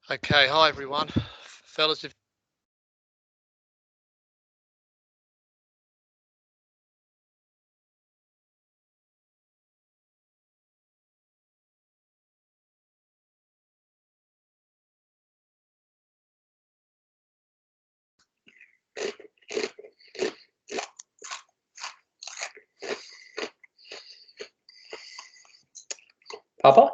Okay, hi everyone. Fellas, if Papa?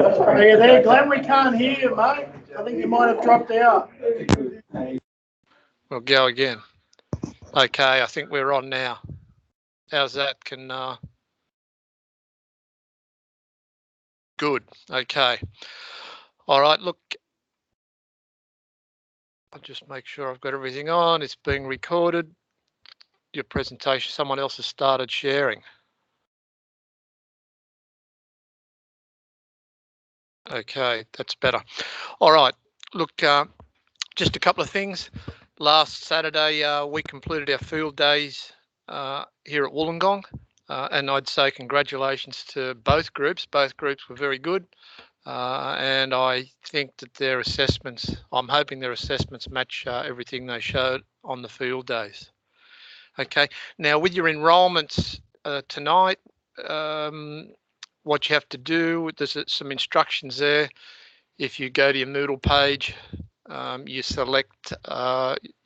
Are you there, Glenn? We can't hear you, mate. I think you might have dropped out. we'll go again. Okay, I think we're on now. How's that? Good. Okay. All right, look, I'll just make sure I've got everything on. It's being recorded. Your presentation, someone else has started sharing. Okay, that's better. All right, look, just a couple of things. Last Saturday, we completed our field days here at Wollongong, and I'd say congratulations to both groups. Both groups were very good, and I think that their assessments, I'm hoping their assessments match everything they showed on the field days. Okay, now with your enrolments tonight, what you have to do, there's some instructions there. If you go to your Moodle page, you select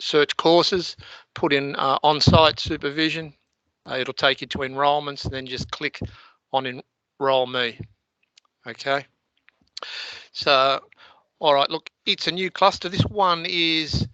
search courses, put in on-site supervision. It'll take you to enrolments, and then just click on enroll me. Okay. So, all right, look, it's a new cluster. This one is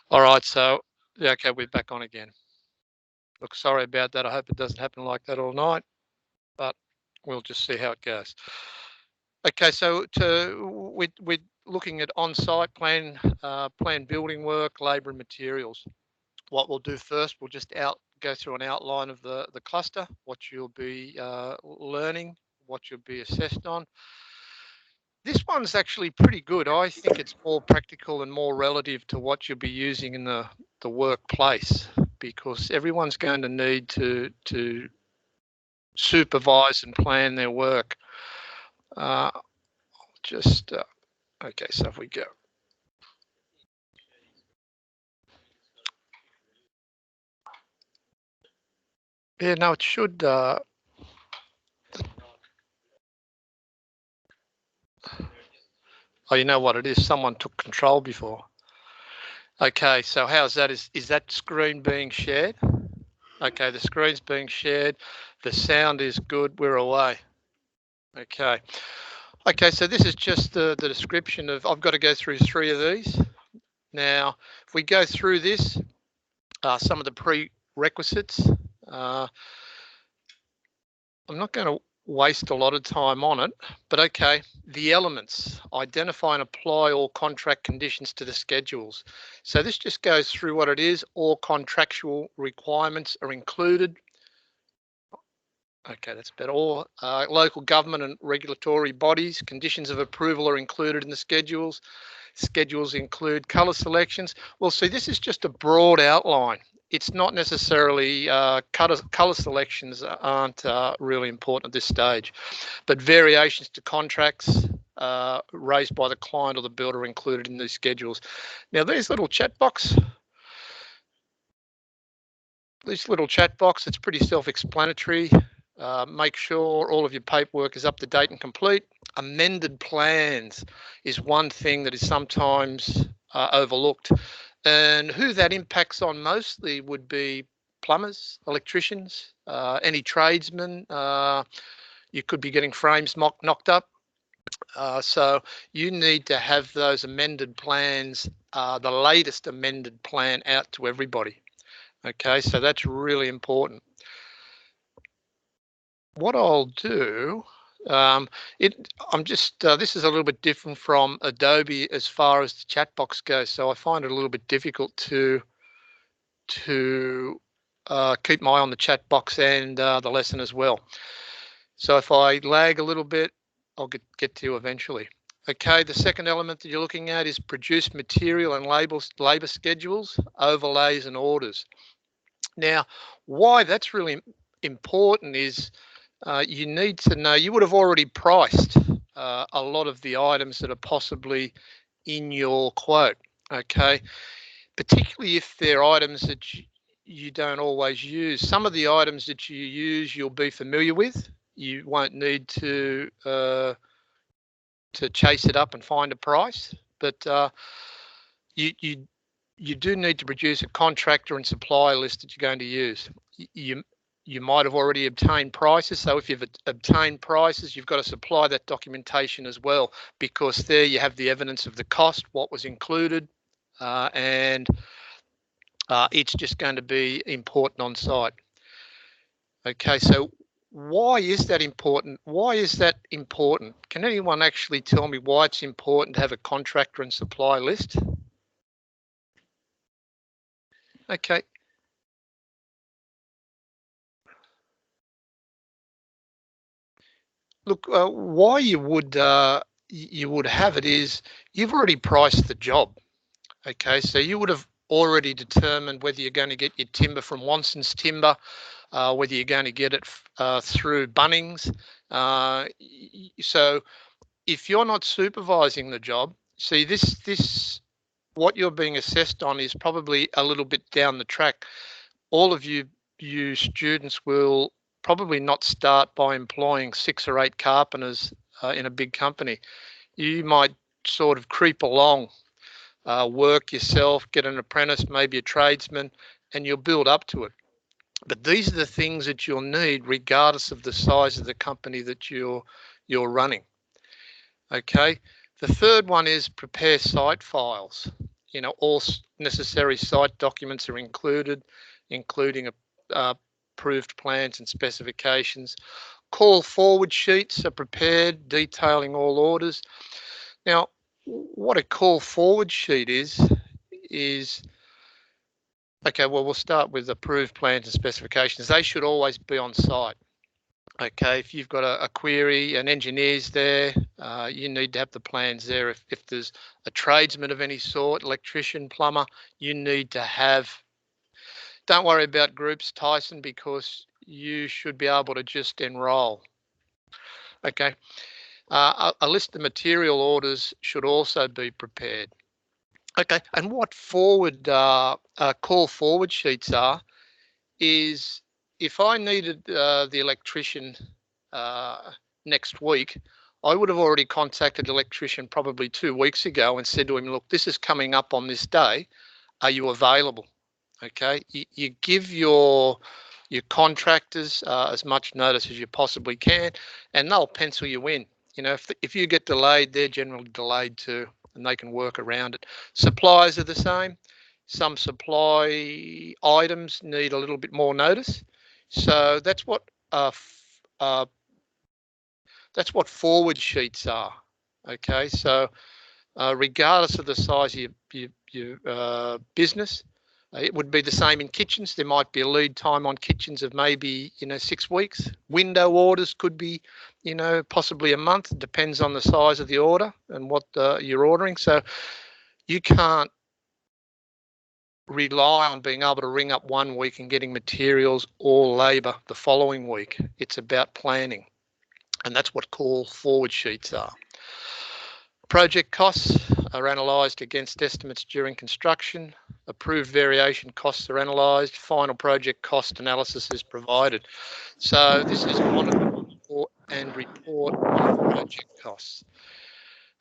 all right. So, yeah, okay, we're back on again. Look, sorry about that. I hope it doesn't happen like that all night, but we'll just see how it goes. Okay, so we're looking at on-site plan building work, labour and materials. What we'll do first, we'll just go through an outline of the cluster, what you'll be learning, what you'll be assessed on. This one's actually pretty good. I think it's more practical and more relative to what you'll be using in the workplace, because everyone's going to need to supervise and plan their work. Okay, so if we go. Yeah, no, it should. Oh, you know what it is? Someone took control before. Okay, so how's that? Is that screen being shared? Okay, the screen's being shared. The sound is good. We're away. Okay. Okay, so this is just the description of, I've got to go through 3 of these. Now, if we go through this, some of the prerequisites, I'm not going to waste a lot of time on it, but okay, the elements, identify and apply all contract conditions to the schedules. So this just goes through what it is. All contractual requirements are included. Okay, that's better. All local government and regulatory bodies, conditions of approval are included in the schedules. Schedules include colour selections. Well, see, this is just a broad outline. It's not necessarily colour selections aren't really important at this stage, but variations to contracts raised by the client or the builder are included in these schedules. Now, these little chat box, it's pretty self-explanatory. Make sure all of your paperwork is up to date and complete. Amended plans is one thing that is sometimes overlooked, and who that impacts on mostly would be plumbers, electricians, any tradesmen. You could be getting frames knocked up. So you need to have those amended plans, the latest amended plan, out to everybody. Okay, so that's really important. What I'll do, this is a little bit different from Adobe as far as the chat box goes, so I find it a little bit difficult to keep my eye on the chat box and the lesson as well. So if I lag a little bit, I'll get to you eventually. Okay, the second element that you're looking at is produce material and labor schedules, overlays and orders. Now, why that's really important is you need to know, you would have already priced a lot of the items that are possibly in your quote, okay? Particularly if they're items that you don't always use. Some of the items that you use, you'll be familiar with. You won't need to chase it up and find a price, but you do need to produce a contractor and supplier list that you're going to use. You might have already obtained prices. So if you've obtained prices, you've got to supply that documentation as well, because there you have the evidence of the cost, what was included, and it's just going to be important on site. Okay, so why is that important? Why is that important? Can anyone actually tell me why it's important to have a contractor and supply list? Okay. Look, why you would have it is you've already priced the job. Okay, so you would have already determined whether you're going to get your timber from Wanson's Timber, whether you're going to get it through Bunnings. So if you're not supervising the job, see this what you're being assessed on is probably a little bit down the track. All of you students will probably not start by employing 6 or 8 carpenters in a big company. You might sort of creep along, work yourself, get an apprentice, maybe a tradesman, and you'll build up to it. But these are the things that you'll need regardless of the size of the company that you're running. Okay. The third one is prepare site files. You know, all necessary site documents are included, including approved plans and specifications. Call forward sheets are prepared detailing all orders. Now, what a call forward sheet is, okay, well, we'll start with approved plans and specifications. They should always be on site. Okay, if you've got a query, an engineer's there, you need to have the plans there. If there's a tradesman of any sort, electrician, plumber, you need to have, don't worry about groups, Tyson, because you should be able to just enroll. Okay, a list of material orders should also be prepared. Okay, and what call forward sheets are is, if I needed the electrician next week, I would have already contacted the electrician probably 2 weeks ago and said to him, look, this is coming up on this day. Are you available? Okay, you give your contractors as much notice as you possibly can, and they'll pencil you in. You know, if you get delayed, they're generally delayed too, and they can work around it. Suppliers are the same. Some supply items need a little bit more notice, so that's what forward sheets are. Okay, so regardless of the size of your business, It would be the same in kitchens. There might be a lead time on kitchens of maybe 6 weeks. Window orders could be possibly a month. It depends on the size of the order and what you're ordering. So you can't rely on being able to ring up 1 week and getting materials or labour the following week. It's about planning, and that's what call forward sheets are. Project costs are analysed against estimates during construction. Approved variation costs are analysed. Final project cost analysis is provided. So this is monitor and report on project costs.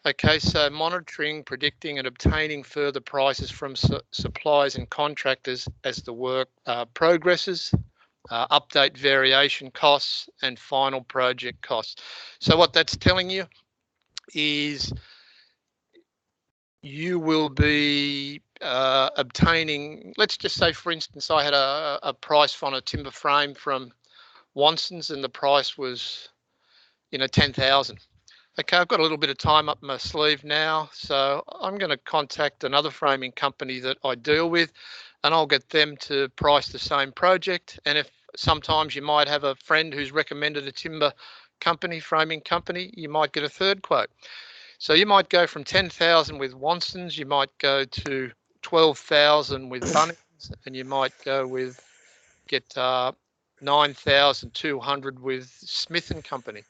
Okay, so monitoring, predicting and obtaining further prices from suppliers and contractors as the work progresses. Update variation costs and final project costs. So what that's telling you is you will be obtaining, let's just say, for instance, I had a price on a timber frame from Wanson's and the price was, 10,000. Okay, I've got a little bit of time up my sleeve now, so I'm going to contact another framing company that I deal with and I'll get them to price the same project. And if sometimes you might have a friend who's recommended a timber company, framing company, you might get a third quote. So you might go from 10,000 with Wanson's, you might go to 12,000 with Bunnings, and you might get 9,200 with Smith and Company.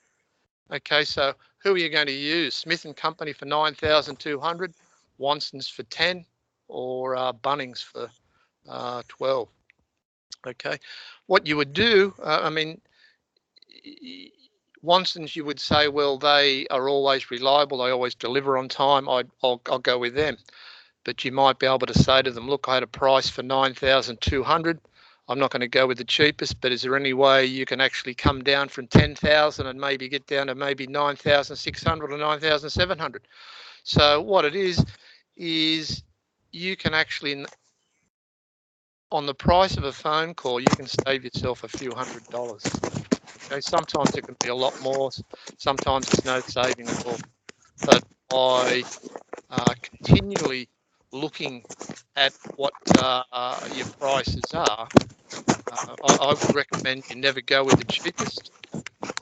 Okay, so who are you going to use? Smith and Company for 9,200, Wanson's for 10, or Bunnings for 12. Okay, what you would do, Wanson's, you would say, well, they are always reliable. They always deliver on time. I'll go with them. But you might be able to say to them, look, I had a price for 9,200. I'm not going to go with the cheapest, but is there any way you can actually come down from 10,000 and maybe get down to maybe 9,600 or 9,700? So what it is you can actually, on the price of a phone call, you can save yourself a few $100s. Okay, sometimes it can be a lot more, sometimes it's no saving at all. But by continually looking at what your prices are, I would recommend you never go with the cheapest.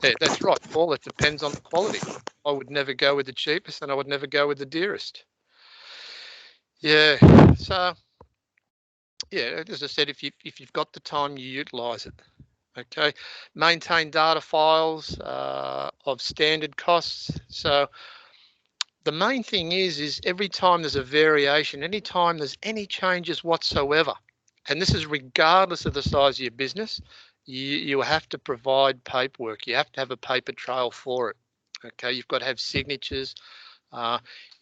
Yeah, that's right, Paul. It depends on the quality. I would never go with the cheapest and I would never go with the dearest. Yeah, so yeah, as I said, if you've got the time, you utilise it. Okay, maintain data files of standard costs. So the main thing is every time there's a variation, anytime there's any changes whatsoever, and this is regardless of the size of your business, you have to provide paperwork. You have to have a paper trail for it. Okay, you've got to have signatures.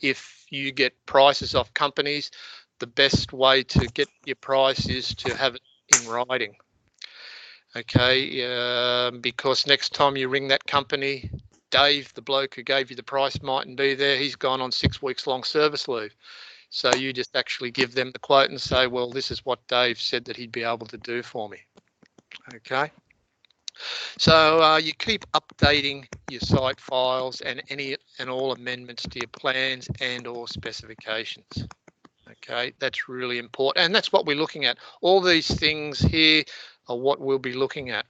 If you get prices off companies, the best way to get your price is to have it in writing. Okay, because next time you ring that company, Dave, the bloke who gave you the price, mightn't be there. He's gone on 6 weeks long service leave. So you just actually give them the quote and say, well, this is what Dave said that he'd be able to do for me. Okay. So you keep updating your site files and any and all amendments to your plans and or specifications. Okay, that's really important. And that's what we're looking at. All these things here are what we'll be looking at.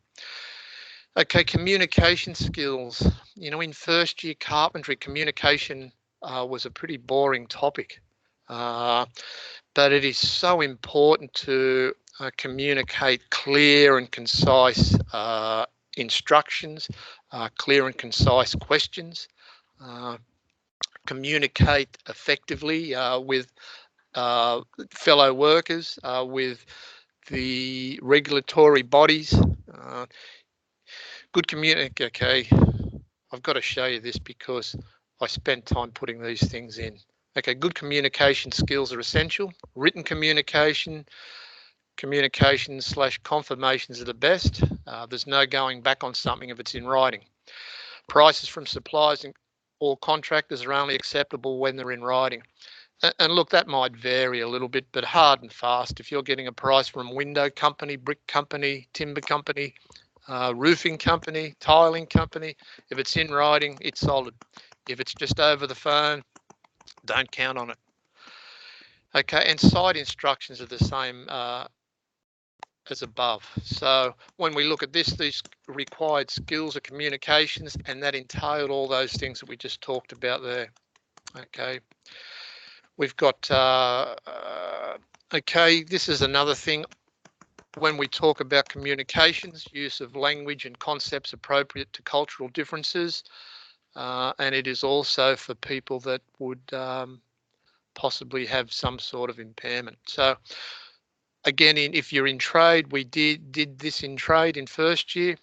Okay, communication skills. In first year carpentry, communication was a pretty boring topic. But it is so important to communicate clear and concise instructions, clear and concise questions, communicate effectively with fellow workers, with the regulatory bodies. Good communication. Okay, I've got to show you this because I spent time putting these things in. Okay, good communication skills are essential. Written communication, communications/confirmations are the best. There's no going back on something if it's in writing. Prices from suppliers or contractors are only acceptable when they're in writing. And look, that might vary a little bit, but hard and fast. If you're getting a price from window company, brick company, timber company, roofing company, tiling company, if it's in writing, it's solid. If it's just over the phone, don't count on it. Okay, and site instructions are the same as above. So when we look at this, these required skills are communications, and that entailed all those things that we just talked about there. Okay, we've got, okay, this is another thing. When we talk about communications, use of language and concepts appropriate to cultural differences, and it is also for people that would possibly have some sort of impairment. So again, if you're in trade, we did this in trade in first year.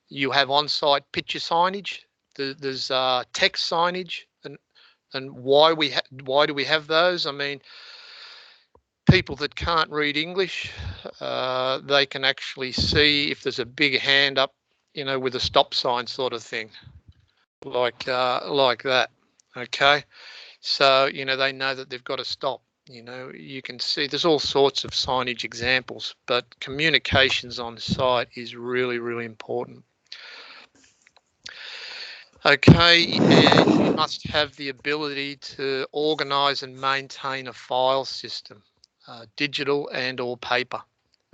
You have on-site picture signage. There's text signage, and why do we have those? I mean, people that can't read English, they can actually see if there's a big hand up, you know, with a stop sign sort of thing, like that. Okay, so you know they know that they've got to stop. You know, you can see there's all sorts of signage examples, but communications on site is really, really important. Okay, and you must have the ability to organise and maintain a file system, digital and or paper.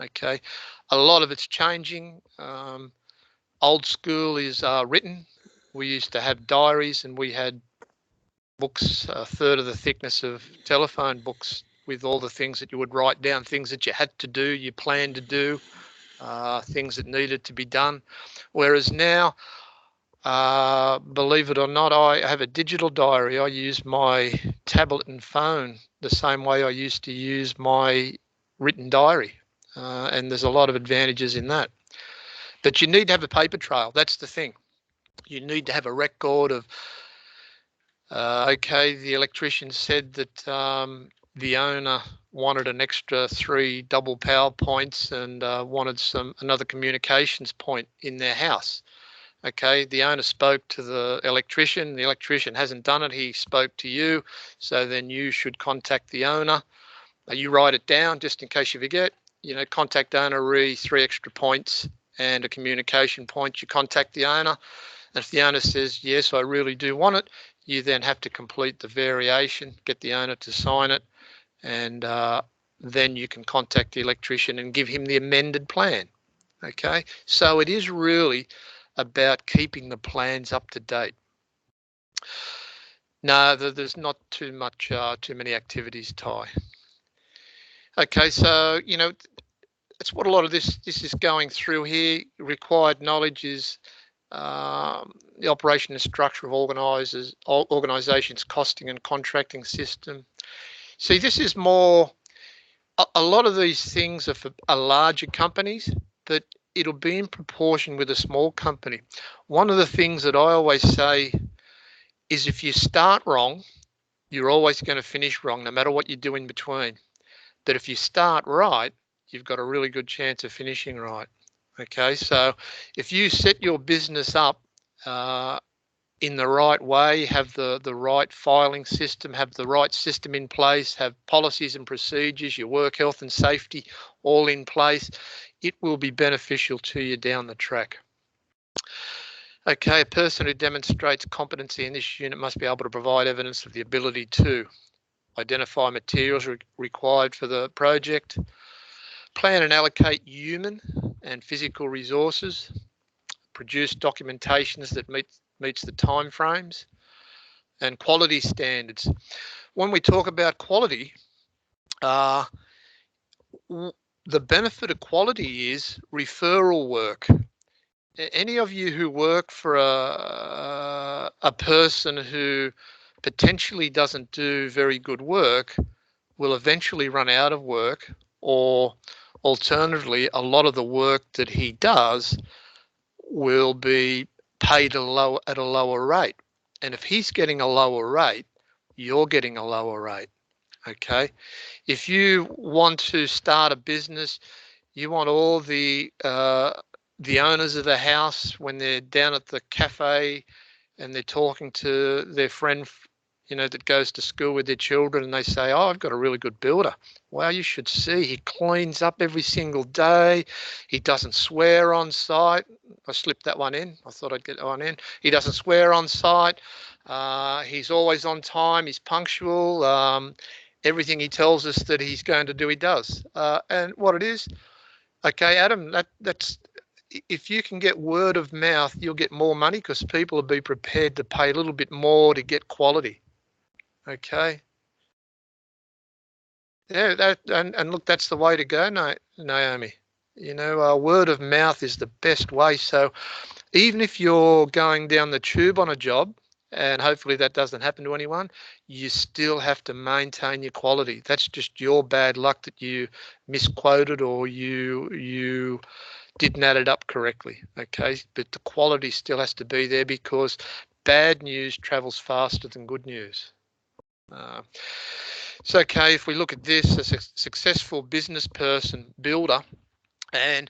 Okay, a lot of it's changing. Old school is written. We used to have diaries, and we had books a third of the thickness of telephone books with all the things that you would write down, things that you had to do, you planned to do, things that needed to be done. Whereas now, believe it or not, I have a digital diary. I use my tablet and phone the same way I used to use my written diary. And there's a lot of advantages in that. But you need to have a paper trail. That's the thing. You need to have a record of, okay, the electrician said that the owner wanted an extra 3 double power points and wanted another communications point in their house. Okay, the owner spoke to the electrician hasn't done it, he spoke to you, so then you should contact the owner. You write it down just in case you forget, you know, contact owner, 3 extra points and a communication point. You contact the owner, and if the owner says, yes, I really do want it, you then have to complete the variation, get the owner to sign it, and then you can contact the electrician and give him the amended plan. Okay, so it is really about keeping the plans up to date. No, there's not too many activities, Ty. Okay, so you know that's what a lot of this is going through here. Required knowledge is the operation and structure of organisations, costing and contracting system. See, this is more. A lot of these things are for larger companies, but it'll be in proportion with a small company. One of the things that I always say is if you start wrong, you're always going to finish wrong, no matter what you do in between. But if you start right, you've got a really good chance of finishing right. Okay, so if you set your business up in the right way, have the right filing system, have the right system in place, have policies and procedures, your work health and safety all in place, it will be beneficial to you down the track. Okay, a person who demonstrates competency in this unit must be able to provide evidence of the ability to identify materials required for the project, plan and allocate human and physical resources, produce documentations that meets the timeframes, and quality standards. When we talk about quality, the benefit of quality is referral work. Any of you who work for a person who potentially doesn't do very good work will eventually run out of work, or alternatively, a lot of the work that he does will be paid at a lower rate. And if he's getting a lower rate, you're getting a lower rate. Okay. If you want to start a business, you want all the owners of the house, when they're down at the cafe and they're talking to their friend, you know, that goes to school with their children, and they say, oh, I've got a really good builder. Well, you should see, he cleans up every single day. He doesn't swear on site. I slipped that one in. I thought I'd get one in. He doesn't swear on site. He's always on time. He's punctual. everything he tells us that he's going to do, he does. And what it is, okay, Adam, that's if you can get word of mouth, you'll get more money because people will be prepared to pay a little bit more to get quality. Okay. Yeah, and look, that's the way to go, Naomi. Word of mouth is the best way. So even if you're going down the tube on a job, and hopefully that doesn't happen to anyone, you still have to maintain your quality. That's just your bad luck that you misquoted or you didn't add it up correctly. Okay, but the quality still has to be there because bad news travels faster than good news. So, okay, if we look at this, a successful business person, builder, and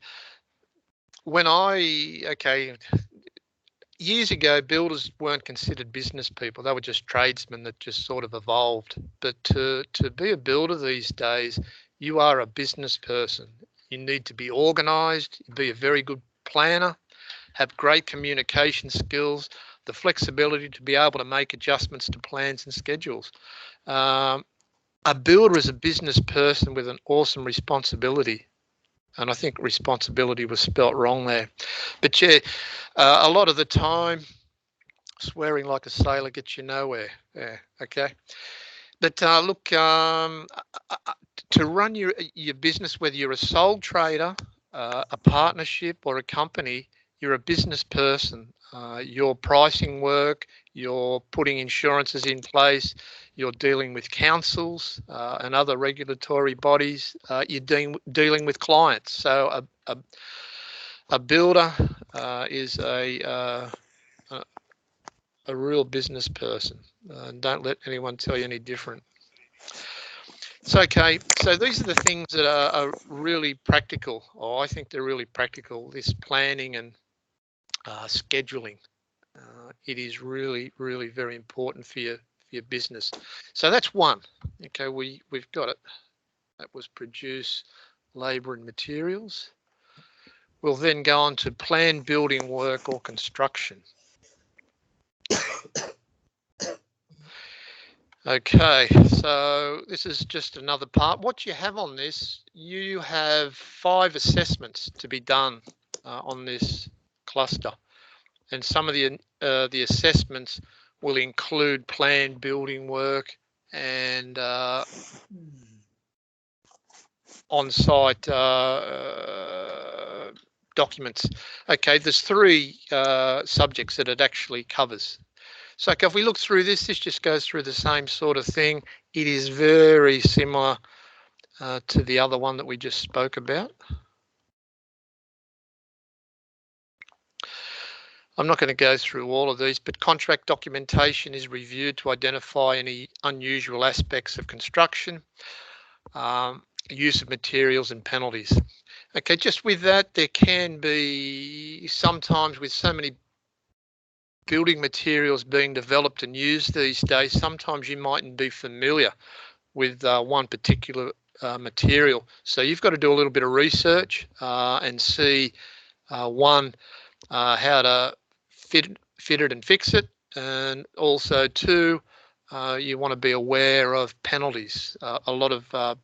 years ago, builders weren't considered business people. They were just tradesmen that just sort of evolved. But to be a builder these days, you are a business person. You need to be organised, be a very good planner, have great communication skills, the flexibility to be able to make adjustments to plans and schedules. A builder is a business person with an awesome responsibility. And I think responsibility was spelt wrong there. But yeah, a lot of the time, swearing like a sailor gets you nowhere. Yeah, okay. But look, to run your business, whether you're a sole trader, a partnership or a company, you're a business person. You're pricing work, you're putting insurances in place, you're dealing with councils and other regulatory bodies, you're dealing with clients. So a builder is a real business person. Don't let anyone tell you any different. So, okay, so these are the things that are really practical, or I think they're really practical, this planning and scheduling. It is really, really very important for your business. So that's one. Okay, we've got it. That was produce, labour and materials. We'll then go on to plan building work or construction. Okay, so this is just another part. What you have on this, you have 5 assessments to be done on this cluster, and some of the assessments will include planned building work and on-site documents. Okay, there's 3 subjects that it actually covers. So if we look through this just goes through the same sort of thing. It is very similar to the other one that we just spoke about. I'm not going to go through all of these, but contract documentation is reviewed to identify any unusual aspects of construction, use of materials and penalties. Okay, just with that, there can be sometimes with so many building materials being developed and used these days, sometimes you mightn't be familiar with one particular material. So you've got to do a little bit of research and see how to fit it and fix it, and also 2, you want to be aware of penalties. A lot of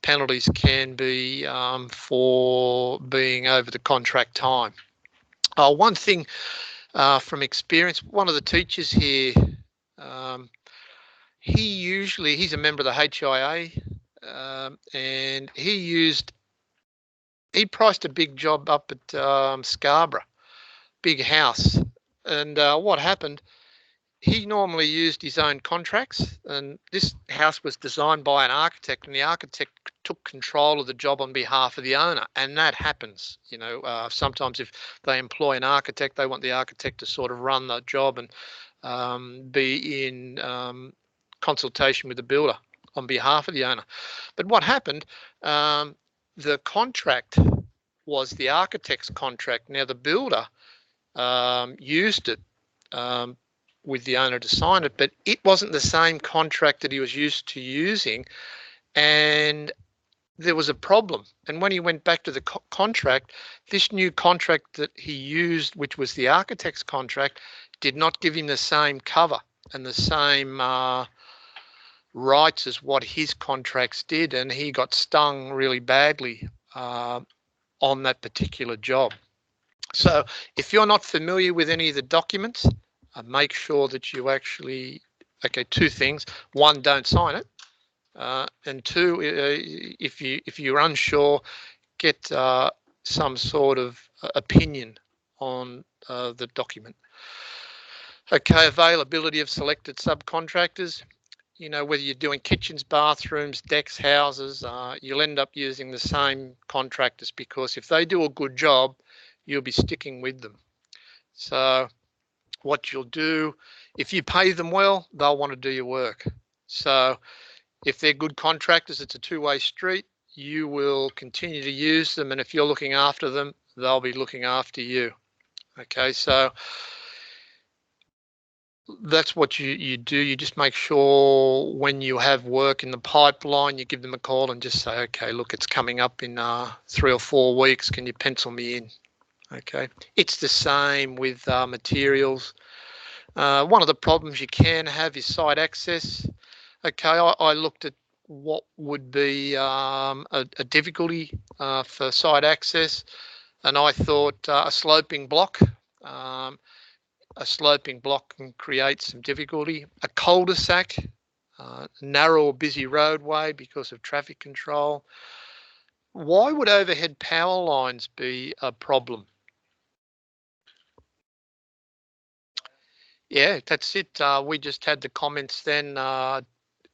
penalties can be for being over the contract time. One thing from experience, one of the teachers here, he's a member of the HIA, and he priced a big job up at Scarborough, big house, and what happened, he normally used his own contracts, and this house was designed by an architect, and the architect took control of the job on behalf of the owner, and that happens. Sometimes if they employ an architect, they want the architect to sort of run the job and be in consultation with the builder on behalf of the owner. But what happened, the contract was the architect's contract. Now the builder used it with the owner to sign it, but it wasn't the same contract that he was used to using, and there was a problem. And when he went back to the contract, this new contract that he used, which was the architect's contract, did not give him the same cover and the same writes as what his contracts did, and he got stung really badly on that particular job. So if you're not familiar with any of the documents, make sure that you actually, okay, two things. One, don't sign it. And two, if you're unsure, get some sort of opinion on the document. Okay, availability of selected subcontractors. You know, whether you're doing kitchens, bathrooms, decks, houses, you'll end up using the same contractors, because if they do a good job, you'll be sticking with them. So what you'll do, if you pay them well, they'll want to do your work. So if they're good contractors, it's a two-way street. You will continue to use them, and if you're looking after them, they'll be looking after you. Okay, so that's what you do. You just make sure when you have work in the pipeline, you give them a call and just say, okay, look, it's coming up in 3 or 4 weeks. Can you pencil me in? Okay, it's the same with materials. One of the problems you can have is site access. Okay, I looked at what would be a difficulty for site access, and I thought a sloping block. A sloping block can create some difficulty. A cul-de-sac, narrow or busy roadway because of traffic control. Why would overhead power lines be a problem? Yeah, that's it. We just had the comments then,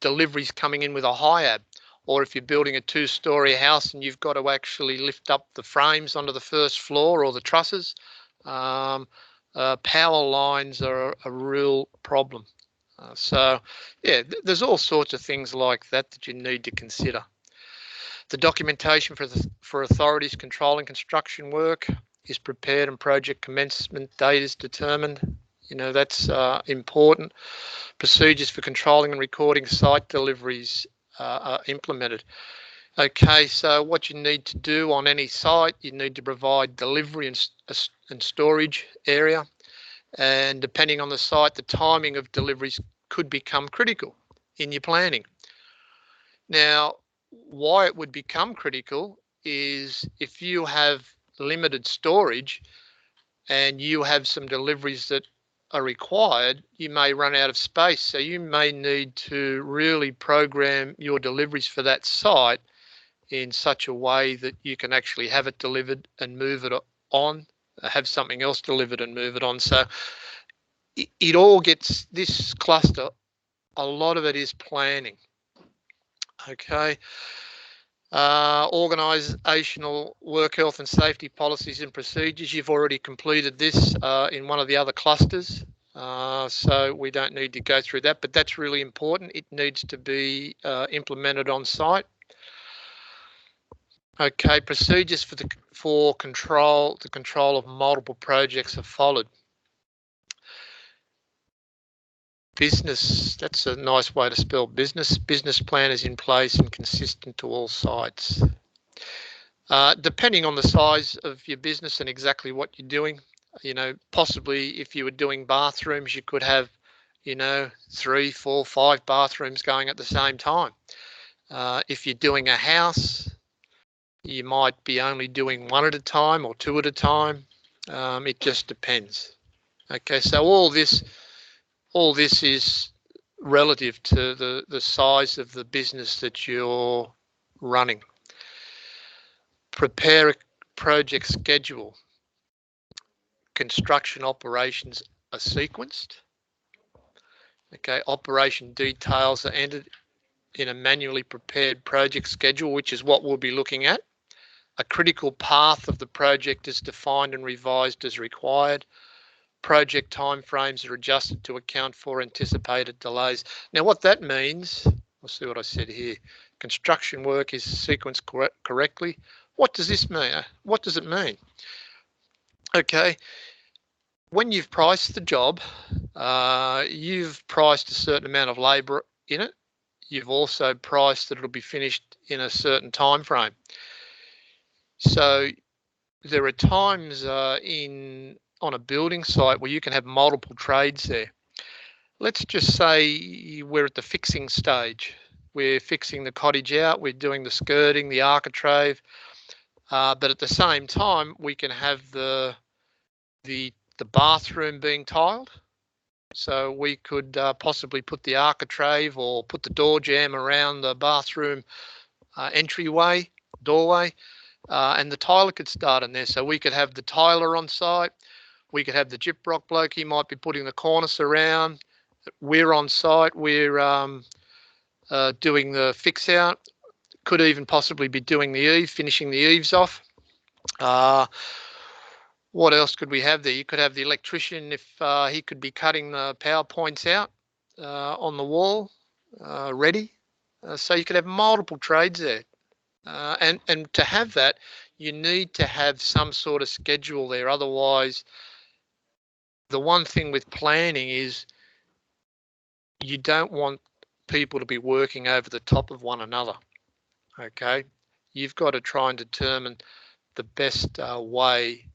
deliveries coming in with a HIAB, or if you're building a 2-story house and you've got to actually lift up the frames onto the first floor or the trusses, power lines are a real problem. So yeah, there's all sorts of things like that that you need to consider. The documentation for authorities controlling construction work is prepared and project commencement date is determined. You know, that's important. Procedures for controlling and recording site deliveries are implemented. Okay, so what you need to do on any site, you need to provide delivery and storage area. And depending on the site, the timing of deliveries could become critical in your planning. Now, why it would become critical is if you have limited storage and you have some deliveries that are required, you may run out of space. So you may need to really program your deliveries for that site in such a way that you can actually have it delivered and move it on, have something else delivered and move it on. So it all gets, this cluster, a lot of it is planning. Okay. Organisational work health and safety policies and procedures. You've already completed this in one of the other clusters, so we don't need to go through that, but that's really important. It needs to be implemented on site. Okay, procedures for the control of multiple projects are followed. Business, that's a nice way to spell business. Business plan is in place and consistent to all sites. Depending on the size of your business and exactly what you're doing, you know, possibly if you were doing bathrooms, you could have, you know, 3, 4, 5 bathrooms going at the same time. If you're doing a house, you might be only doing 1 at a time or 2 at a time. It just depends. Okay, so all this is relative to the size of the business that you're running. Prepare a project schedule. Construction operations are sequenced. Okay, operation details are entered in a manually prepared project schedule, which is what we'll be looking at. A critical path of the project is defined and revised as required. Project timeframes are adjusted to account for anticipated delays. Now, what that means, we'll see what I said here. Construction work is sequenced correctly. What does this mean? What does it mean? Okay, when you've priced the job, you've priced a certain amount of labour in it. You've also priced that it'll be finished in a certain time frame. So there are times on a building site where you can have multiple trades there. let's just say we're at the fixing stage. We're fixing the cottage out, we're doing the skirting, the architrave, but at the same time, we can have the bathroom being tiled. So we could possibly put the architrave or put the door jamb around the bathroom entryway, doorway, and the tiler could start in there. So we could have the tiler on site. We could have the gyprock bloke. He might be putting the cornice around. We're on site. We're doing the fix out. Could even possibly be doing the eave, finishing the eaves off. What else could we have there? You could have the electrician if he could be cutting the power points out on the wall, ready. So you could have multiple trades there. And to have that, you need to have some sort of schedule there. Otherwise, the one thing with planning is you don't want people to be working over the top of one another. Okay, you've got to try and determine the best way,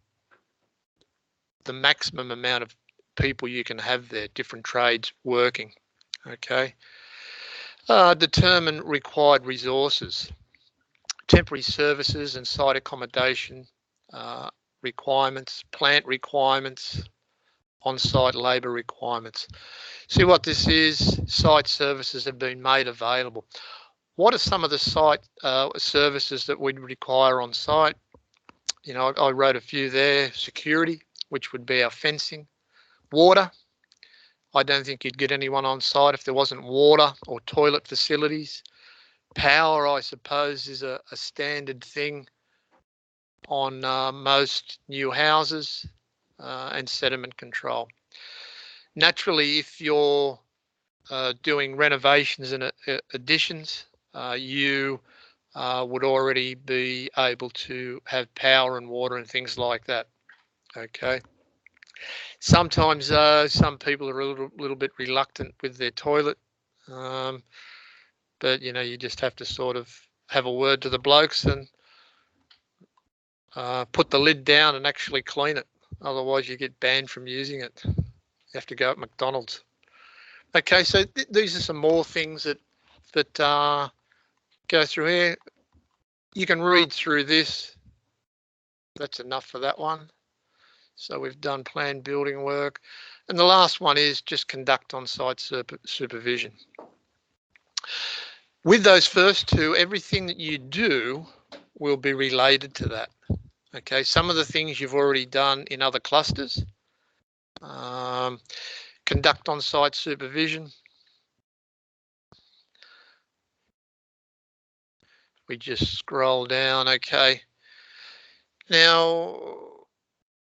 the maximum amount of people you can have there, different trades working. Okay, determine required resources, temporary services and site accommodation requirements, plant requirements, on-site labour requirements. See what this is, site services have been made available. What are some of the site services that we'd require on site? You know, I wrote a few there. Security, which would be our fencing. Water, I don't think you'd get anyone on site if there wasn't water or toilet facilities. Power, I suppose, is a standard thing on most new houses, and sediment control. Naturally, if you're doing renovations and additions, you would already be able to have power and water and things like that. Okay. Sometimes some people are a little bit reluctant with their toilet, but you know, you just have to sort of have a word to the blokes and put the lid down and actually clean it. Otherwise, you get banned from using it. You have to go at McDonald's. Okay, so these are some more things that go through here. You can read through this. That's enough for that one. So we've done planned building work. And the last one is just conduct on-site supervision. With those first two, everything that you do will be related to that. Okay, some of the things you've already done in other clusters. Conduct on-site supervision. We just scroll down, okay. Now,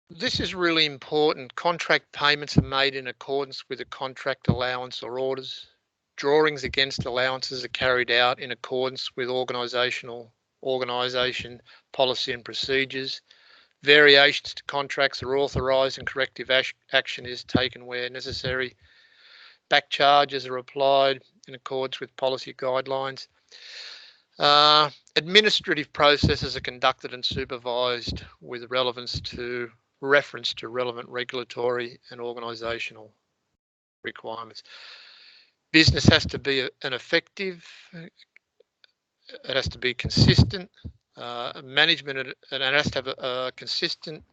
this is really important. Contract payments are made in accordance with a contract allowance or orders. Drawings against allowances are carried out in accordance with organisation policy and procedures. Variations to contracts are authorised and corrective action is taken where necessary. Back charges are applied in accordance with policy guidelines. Administrative processes are conducted and supervised with reference to relevant regulatory and organisational requirements. Business has to be an effective, it has to be consistent, management, and it has to have a consistent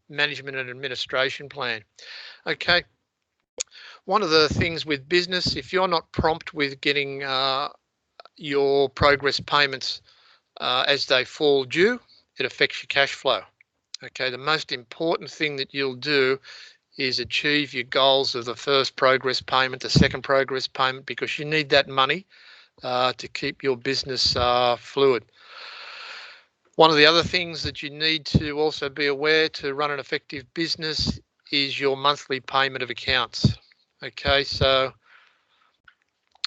management and administration plan. Okay. One of the things with business, if you're not prompt with getting your progress payments as they fall due, it affects your cash flow. Okay, the most important thing that you'll do is achieve your goals of the first progress payment, the second progress payment, because you need that money to keep your business fluid. One of the other things that you need to also be aware to run an effective business is your monthly payment of accounts. Okay, so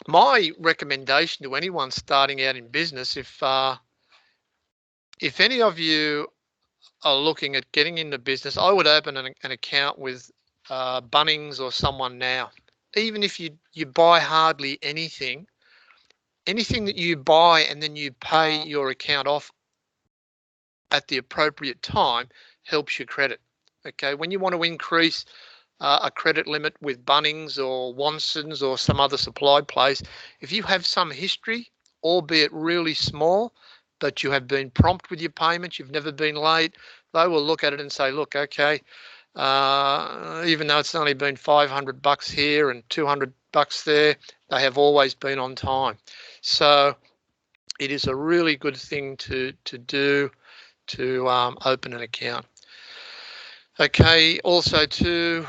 my recommendation to anyone starting out in business, if any of you are looking at getting into business, I would open an account with Bunnings or someone now. Even if you buy hardly anything that you buy and then you pay your account off at the appropriate time helps your credit. Okay, when you want to increase a credit limit with Bunnings or Watsons or some other supply place, if you have some history, albeit really small, but you have been prompt with your payments, you've never been late, they will look at it and say, look, okay, even though it's only been $500 here and $200 there, they have always been on time. So it is a really good thing to do to open an account. Okay, also too,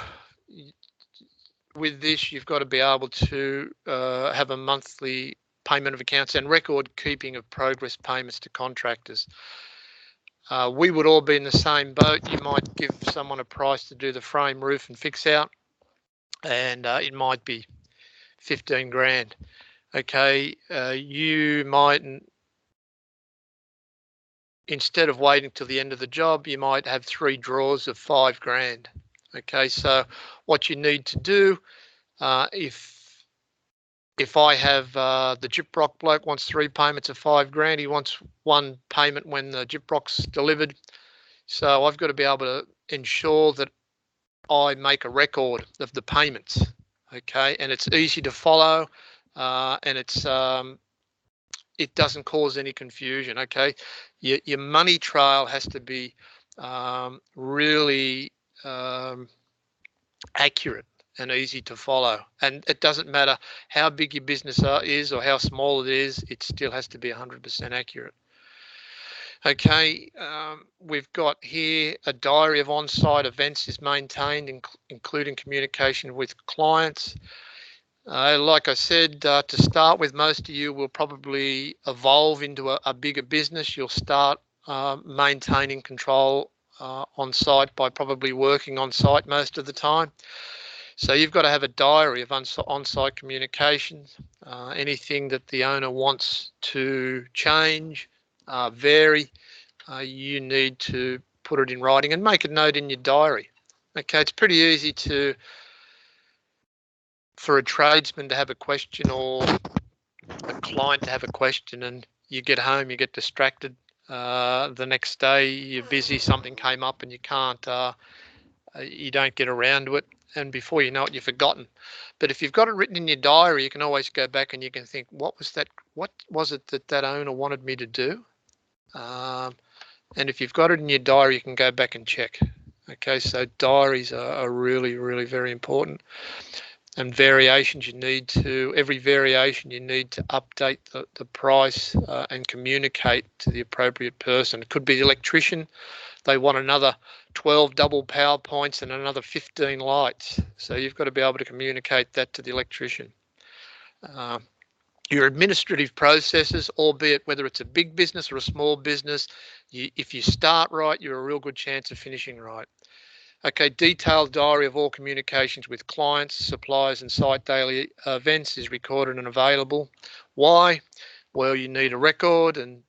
with this, you've got to be able to have a monthly payment of accounts and record keeping of progress payments to contractors. We would all be in the same boat. You might give someone a price to do the frame, roof and fix out, and it might be 15 grand. Okay, you might, instead of waiting till the end of the job, you might have 3 draws of 5 grand. Okay, so what you need to do, if I have the gyprock bloke wants 3 payments of 5 grand, he wants 1 payment when the gyprock's delivered. So I've got to be able to ensure that I make a record of the payments. Okay, and it's easy to follow, and it doesn't cause any confusion. Okay, your money trail has to be really accurate and easy to follow, and it doesn't matter how big your business is or how small it is, it still has to be 100% accurate. Okay, we've got here a diary of on-site events is maintained, including communication with clients. Like I said, to start with, most of you will probably evolve into a bigger business. You'll start maintaining control on site by probably working on site most of the time. So you've got to have a diary of on-site communications, anything that the owner wants to change, vary, you need to put it in writing and make a note in your diary. Okay, it's pretty easy for a tradesman to have a question or a client to have a question, and you get home, you get distracted. The next day you're busy, something came up and you don't get around to it, and before you know it, you've forgotten. But if you've got it written in your diary, you can always go back and you can think, what was it that owner wanted me to do? And if you've got it in your diary, you can go back and check. Okay, so diaries are really, really very important. And variations, every variation you need to update the price and communicate to the appropriate person. It could be the electrician. They want another 12 double power points and another 15 lights. So you've got to be able to communicate that to the electrician. Your administrative processes, albeit whether it's a big business or a small business, if you start right, you're a real good chance of finishing right. Okay, detailed diary of all communications with clients, suppliers and site daily events is recorded and available. Why? Well, you need a record, and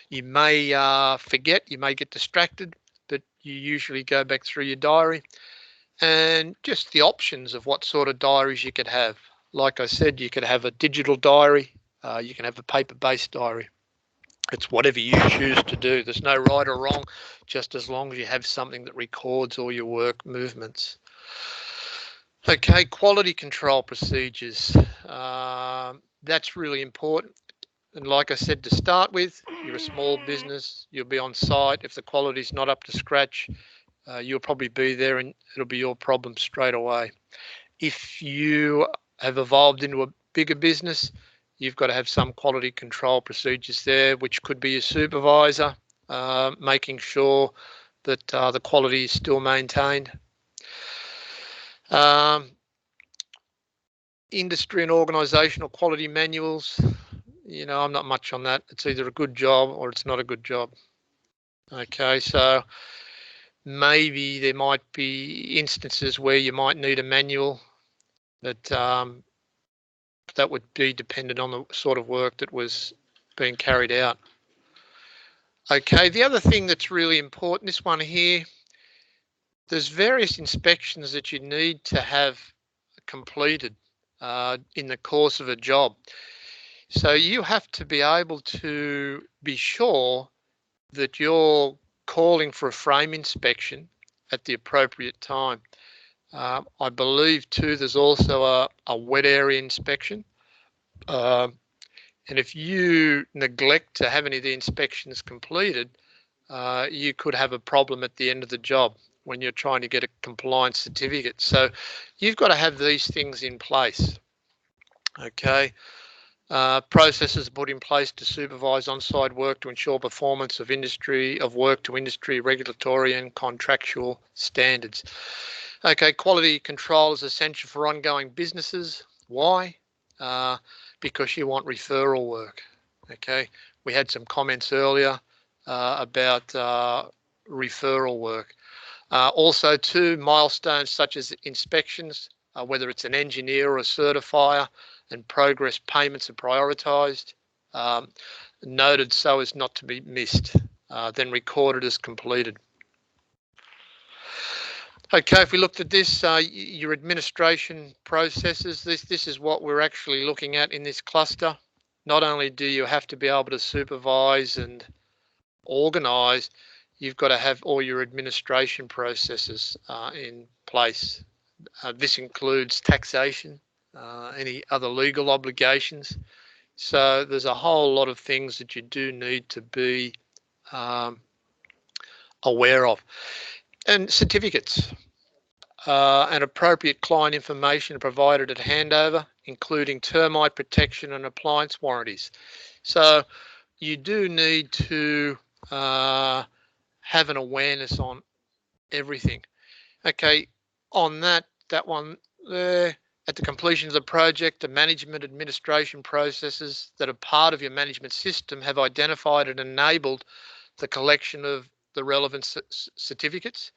you may forget, you may get distracted, but you usually go back through your diary. And just the options of what sort of diaries you could have. Like I said, you could have a digital diary, you can have a paper-based diary. It's whatever you choose to do. There's no right or wrong, just as long as you have something that records all your work movements. Okay, quality control procedures. That's really important. And like I said, to start with, you're a small business, you'll be on site. If the quality's not up to scratch, you'll probably be there and it'll be your problem straight away. If you have evolved into a bigger business, you've got to have some quality control procedures there, which could be your supervisor, making sure that the quality is still maintained. Industry and organisational quality manuals, I'm not much on that. It's either a good job or it's not a good job. Okay, so maybe there might be instances where you might need a manual, but that would be dependent on the sort of work that was being carried out. Okay, the other thing that's really important, this one here, there's various inspections that you need to have completed in the course of a job. So you have to be able to be sure that you're calling for a frame inspection at the appropriate time. I believe too there's also a wet area inspection. And if you neglect to have any of the inspections completed, you could have a problem at the end of the job when you're trying to get a compliance certificate. So you've got to have these things in place. Okay. Processes put in place to supervise on-site work to ensure performance of work to industry regulatory and contractual standards. Okay, quality control is essential for ongoing businesses. Why? Because you want referral work. Okay, we had some comments earlier about referral work. Also, too, milestones such as inspections, whether it's an engineer or a certifier, and progress payments are prioritised, noted so as not to be missed, then recorded as completed. Okay, if we looked at this, your administration processes, this is what we're actually looking at in this cluster. Not only do you have to be able to supervise and organise, you've got to have all your administration processes in place. This includes taxation, any other legal obligations. So there's a whole lot of things that you do need to be aware of. And certificates. And appropriate client information provided at handover, including termite protection and appliance warranties. So you do need to have an awareness on everything. Okay, on that one there, at the completion of the project, the management administration processes that are part of your management system have identified and enabled the collection of the relevant certificates,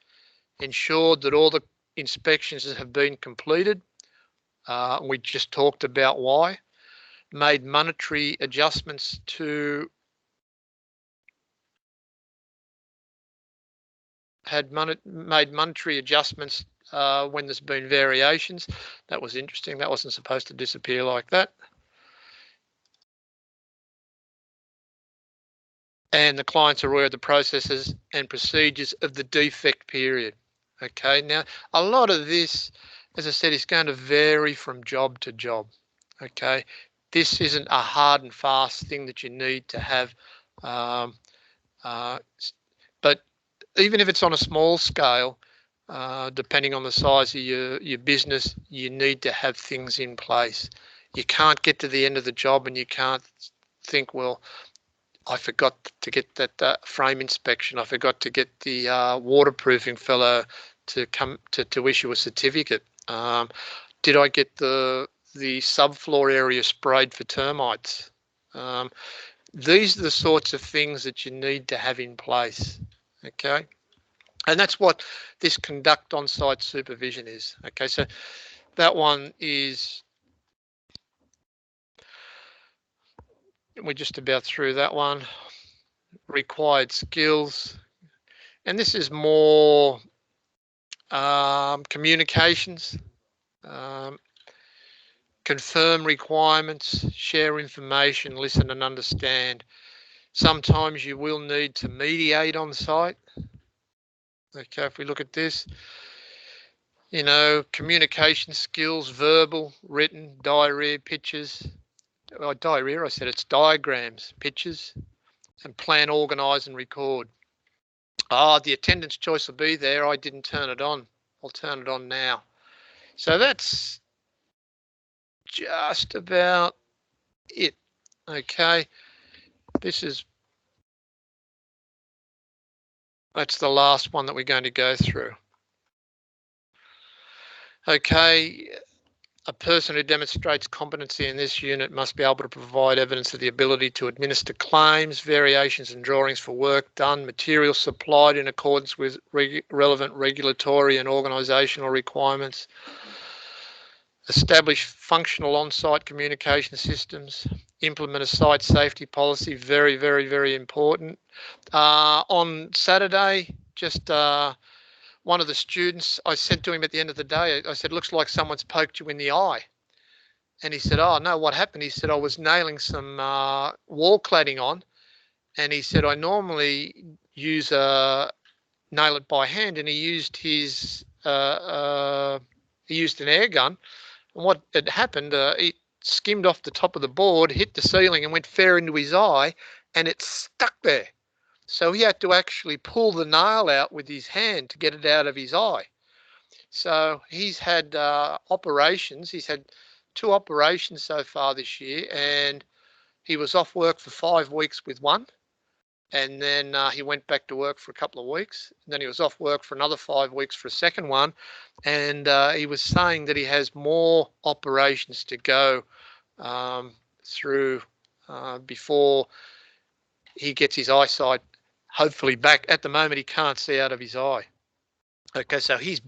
ensured that all the inspections have been completed. We just talked about why. Made monetary adjustments to made monetary adjustments when there's been variations. That was interesting. That wasn't supposed to disappear like that. And the clients are aware of the processes and procedures of the defect period. Okay, now a lot of this, as I said, is going to vary from job to job. Okay, this isn't a hard and fast thing that you need to have. But even if it's on a small scale, depending on the size of your business, you need to have things in place. You can't get to the end of the job and you can't think, well, I forgot to get that frame inspection. I forgot to get the waterproofing fellow to come to issue a certificate. Did I get the subfloor area sprayed for termites? These are the sorts of things that you need to have in place. Okay, and that's what this conduct on-site supervision is. Okay, so that one is, we're just about through that one. Required skills, and this is more communications, confirm requirements, share information, listen and understand. Sometimes you will need to mediate on site. Okay, if we look at this, you know, communication skills, verbal, written, diarrhea, pictures. Oh, diarrhea, I said it's diagrams, pictures, and plan, organise and record. The attendance choice will be there. I didn't turn it on. I'll turn it on now. So that's just about it. Okay, that's the last one that we're going to go through. Okay, a person who demonstrates competency in this unit must be able to provide evidence of the ability to administer claims, variations and drawings for work done, materials supplied in accordance with relevant regulatory and organisational requirements, establish functional on-site communication systems, implement a site safety policy, very, very, very important. On Saturday, just one of the students, I said to him at the end of the day, I said, looks like someone's poked you in the eye. And he said, oh, no, what happened? He said, I was nailing some wall cladding on. And he said, I normally use nail it by hand. And he used his he used an air gun, and what had happened, it skimmed off the top of the board, hit the ceiling, and went fair into his eye, and it stuck there. So he had to actually pull the nail out with his hand to get it out of his eye. So he's had operations. He's had 2 operations so far this year, and he was off work for 5 weeks with one. And then he went back to work for a couple of weeks. And then he was off work for another 5 weeks for a second one. And he was saying that he has more operations to go through before he gets his eyesight hopefully back. At the moment, he can't see out of his eye. Okay, so he's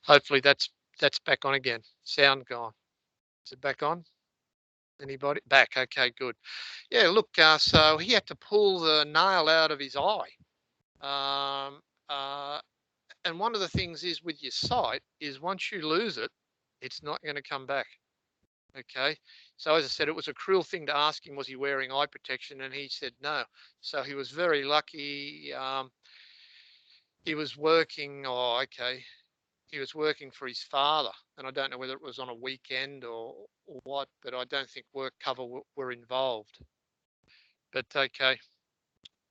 hopefully that's back on again. Sound gone. Is it back on? Anybody? Back. Okay, good. Yeah, look, so he had to pull the nail out of his eye. Um, uh, and one of the things is with your sight is once you lose it, it's not going to come back. Okay. So as I said, it was a cruel thing to ask him, was he wearing eye protection? And he said no. So he was very lucky. He was working, he was working for his father. And I don't know whether it was on a weekend or what, but I don't think work cover were involved. But okay,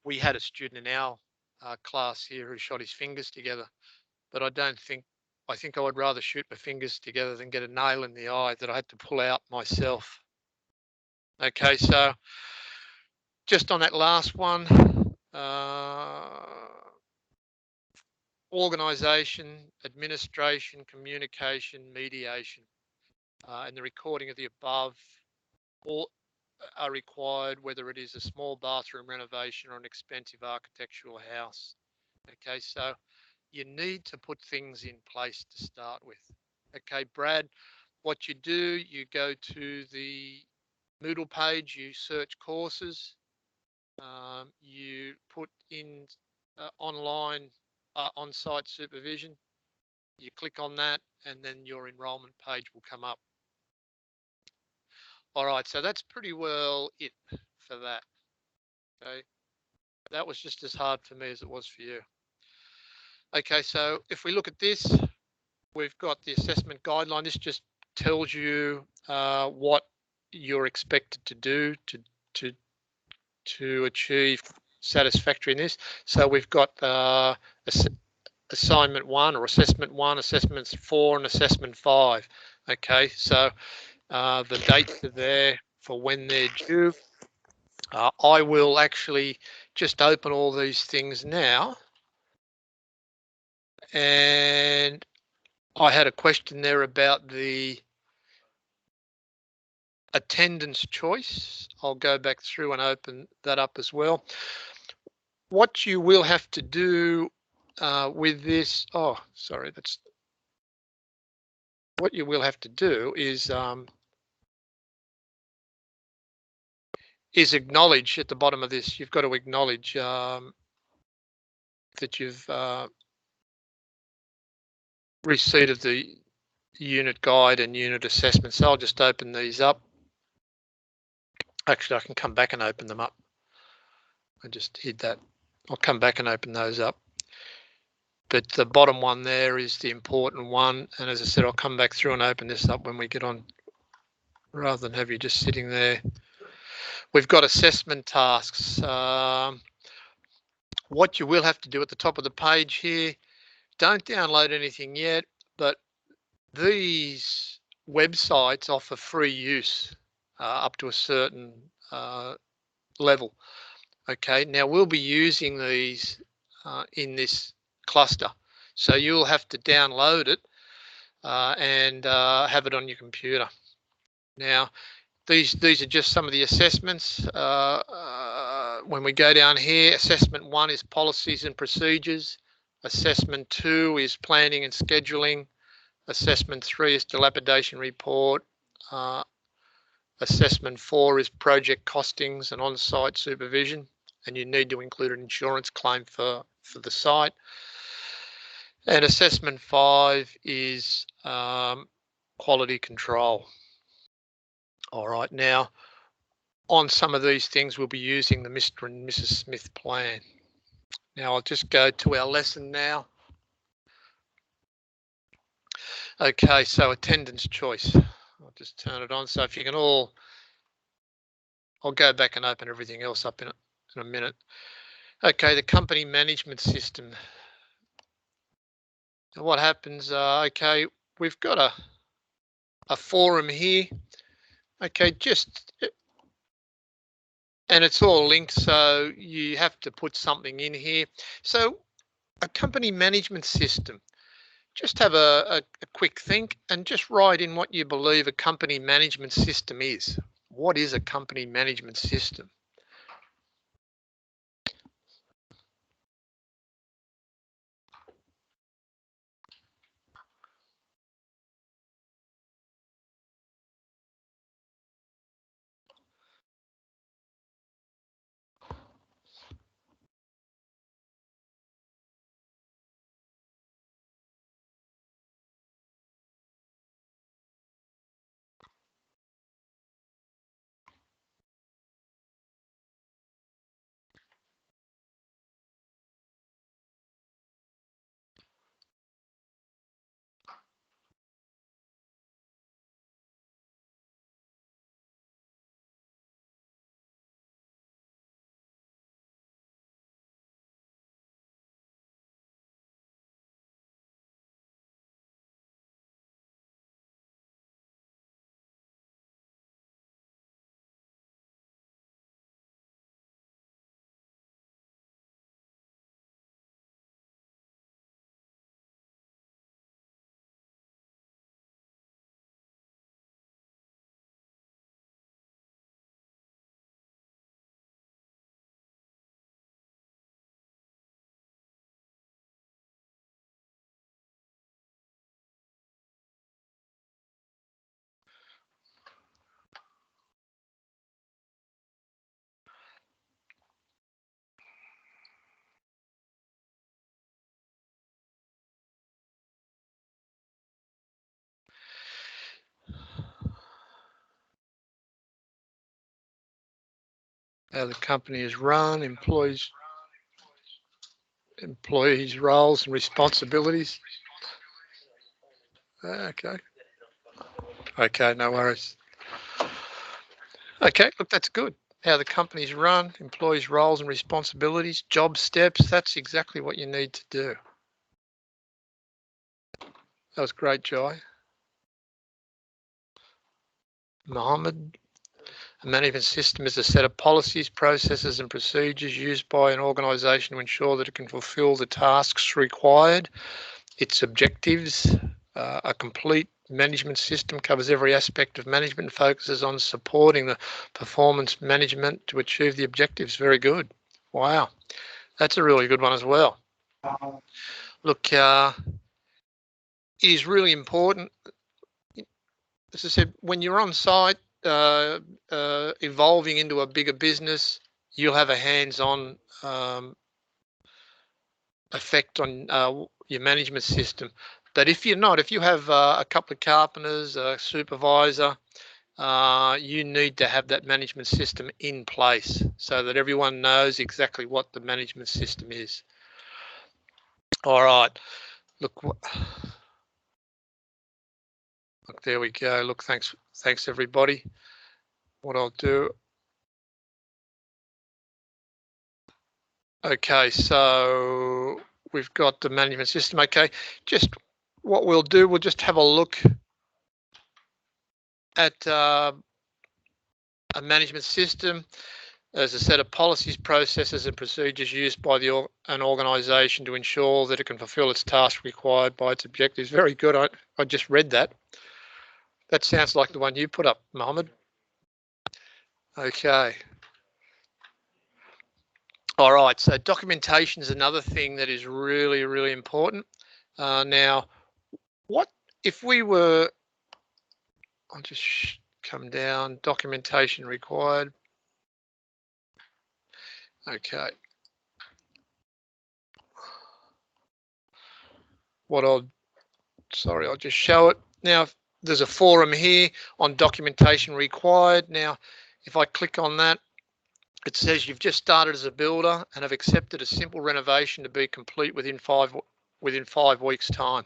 we had a student in our class here who shot his fingers together, but I think I would rather shoot my fingers together than get a nail in the eye that I had to pull out myself. Okay, so just on that last one, organisation, administration, communication, mediation, and the recording of the above all are required, whether it is a small bathroom renovation or an expensive architectural house. Okay, so you need to put things in place to start with. Okay, Brad, what you do, you go to the Moodle page, you search courses, you put in online on-site supervision, you click on that, and then your enrolment page will come up. All right, so that's pretty well it for that. Okay, that was just as hard for me as it was for you. Okay, so if we look at this, we've got the assessment guideline. This just tells you what you're expected to do to achieve satisfactoriness. So we've got assignment 1 or assessment 1, assessments 4, and assessment 5. Okay, so the dates are there for when they're due. I will actually just open all these things now. And I had a question there about the attendance choice. I'll go back through and open that up as well. What you will have to do with this, what you will have to do is acknowledge at the bottom of this. You've got to acknowledge that you've receipt of the unit guide and unit assessment. So I'll just open these up. Actually, I can come back and open them up. I just hid that. I'll come back and open those up. But the bottom one there is the important one. And as I said, I'll come back through and open this up when we get on, rather than have you just sitting there. We've got assessment tasks. What you will have to do at the top of the page here, don't download anything yet, but these websites offer free use up to a certain level. Okay, now we'll be using these in this cluster, so you'll have to download it and have it on your computer. Now, these are just some of the assessments. When we go down here, assessment 1 is policies and procedures. Assessment 2 is planning and scheduling. Assessment 3 is dilapidation report. Assessment 4 is project costings and on-site supervision, and you need to include an insurance claim for the site. And assessment 5 is quality control. All right, now on some of these things we'll be using the Mr. and Mrs. Smith plan. Now I'll just go to our lesson now. Okay, so attendance choice. I'll just turn it on. So if you can all, I'll go back and open everything else up in a minute. Okay, the company management system. And what happens, okay, we've got a forum here. Okay, and it's all linked, so you have to put something in here. So a company management system, just have a quick think and just write in what you believe a company management system is. What is a company management system? How the company is run, employees' roles and responsibilities. Okay. Okay, no worries. Okay, look, that's good. How the company's run, employees' roles and responsibilities, job steps. That's exactly what you need to do. That was great, Jai. Mohammed. A management system is a set of policies, processes and procedures used by an organisation to ensure that it can fulfil the tasks required. Its objectives. A complete management system covers every aspect of management and focuses on supporting the performance management to achieve the objectives. Very good. Wow, that's a really good one as well. Look, it is really important. As I said, when you're on site, evolving into a bigger business, you'll have a hands-on effect on your management system. But if you're not, if you have a couple of carpenters, a supervisor, you need to have that management system in place so that everyone knows exactly what the management system is. All right, look, there we go. Look, thanks everybody. What I'll do. Okay, so we've got the management system. Okay, just what we'll do, we'll just have a look at a management system as a set of policies, processes and procedures used by an organisation to ensure that it can fulfil its tasks required by its objectives. Very good. I just read that. That sounds like the one you put up, Mohammed. Okay. All right, so documentation is another thing that is really, really important. Now, what if we were, I'll just come down, documentation required. Okay. I'll just show it. Now, there's a forum here on documentation required. Now, if I click on that, it says you've just started as a builder and have accepted a simple renovation to be complete within 5 weeks' time.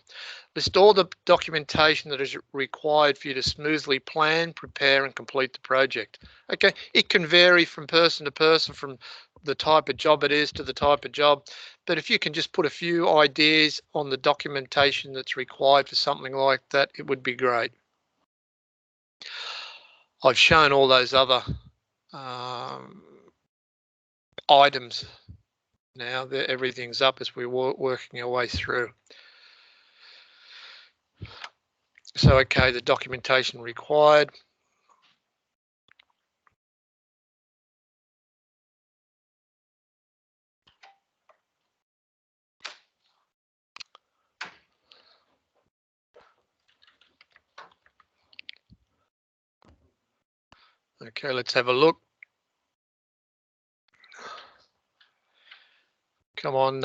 List all the documentation that is required for you to smoothly plan, prepare, and complete the project. Okay, it can vary from person to person, from the type of job it is to the type of job. But if you can just put a few ideas on the documentation that's required for something like that, it would be great. I've shown all those other items now that everything's up as we're working our way through. So, okay, the documentation required. Okay, let's have a look. Come on.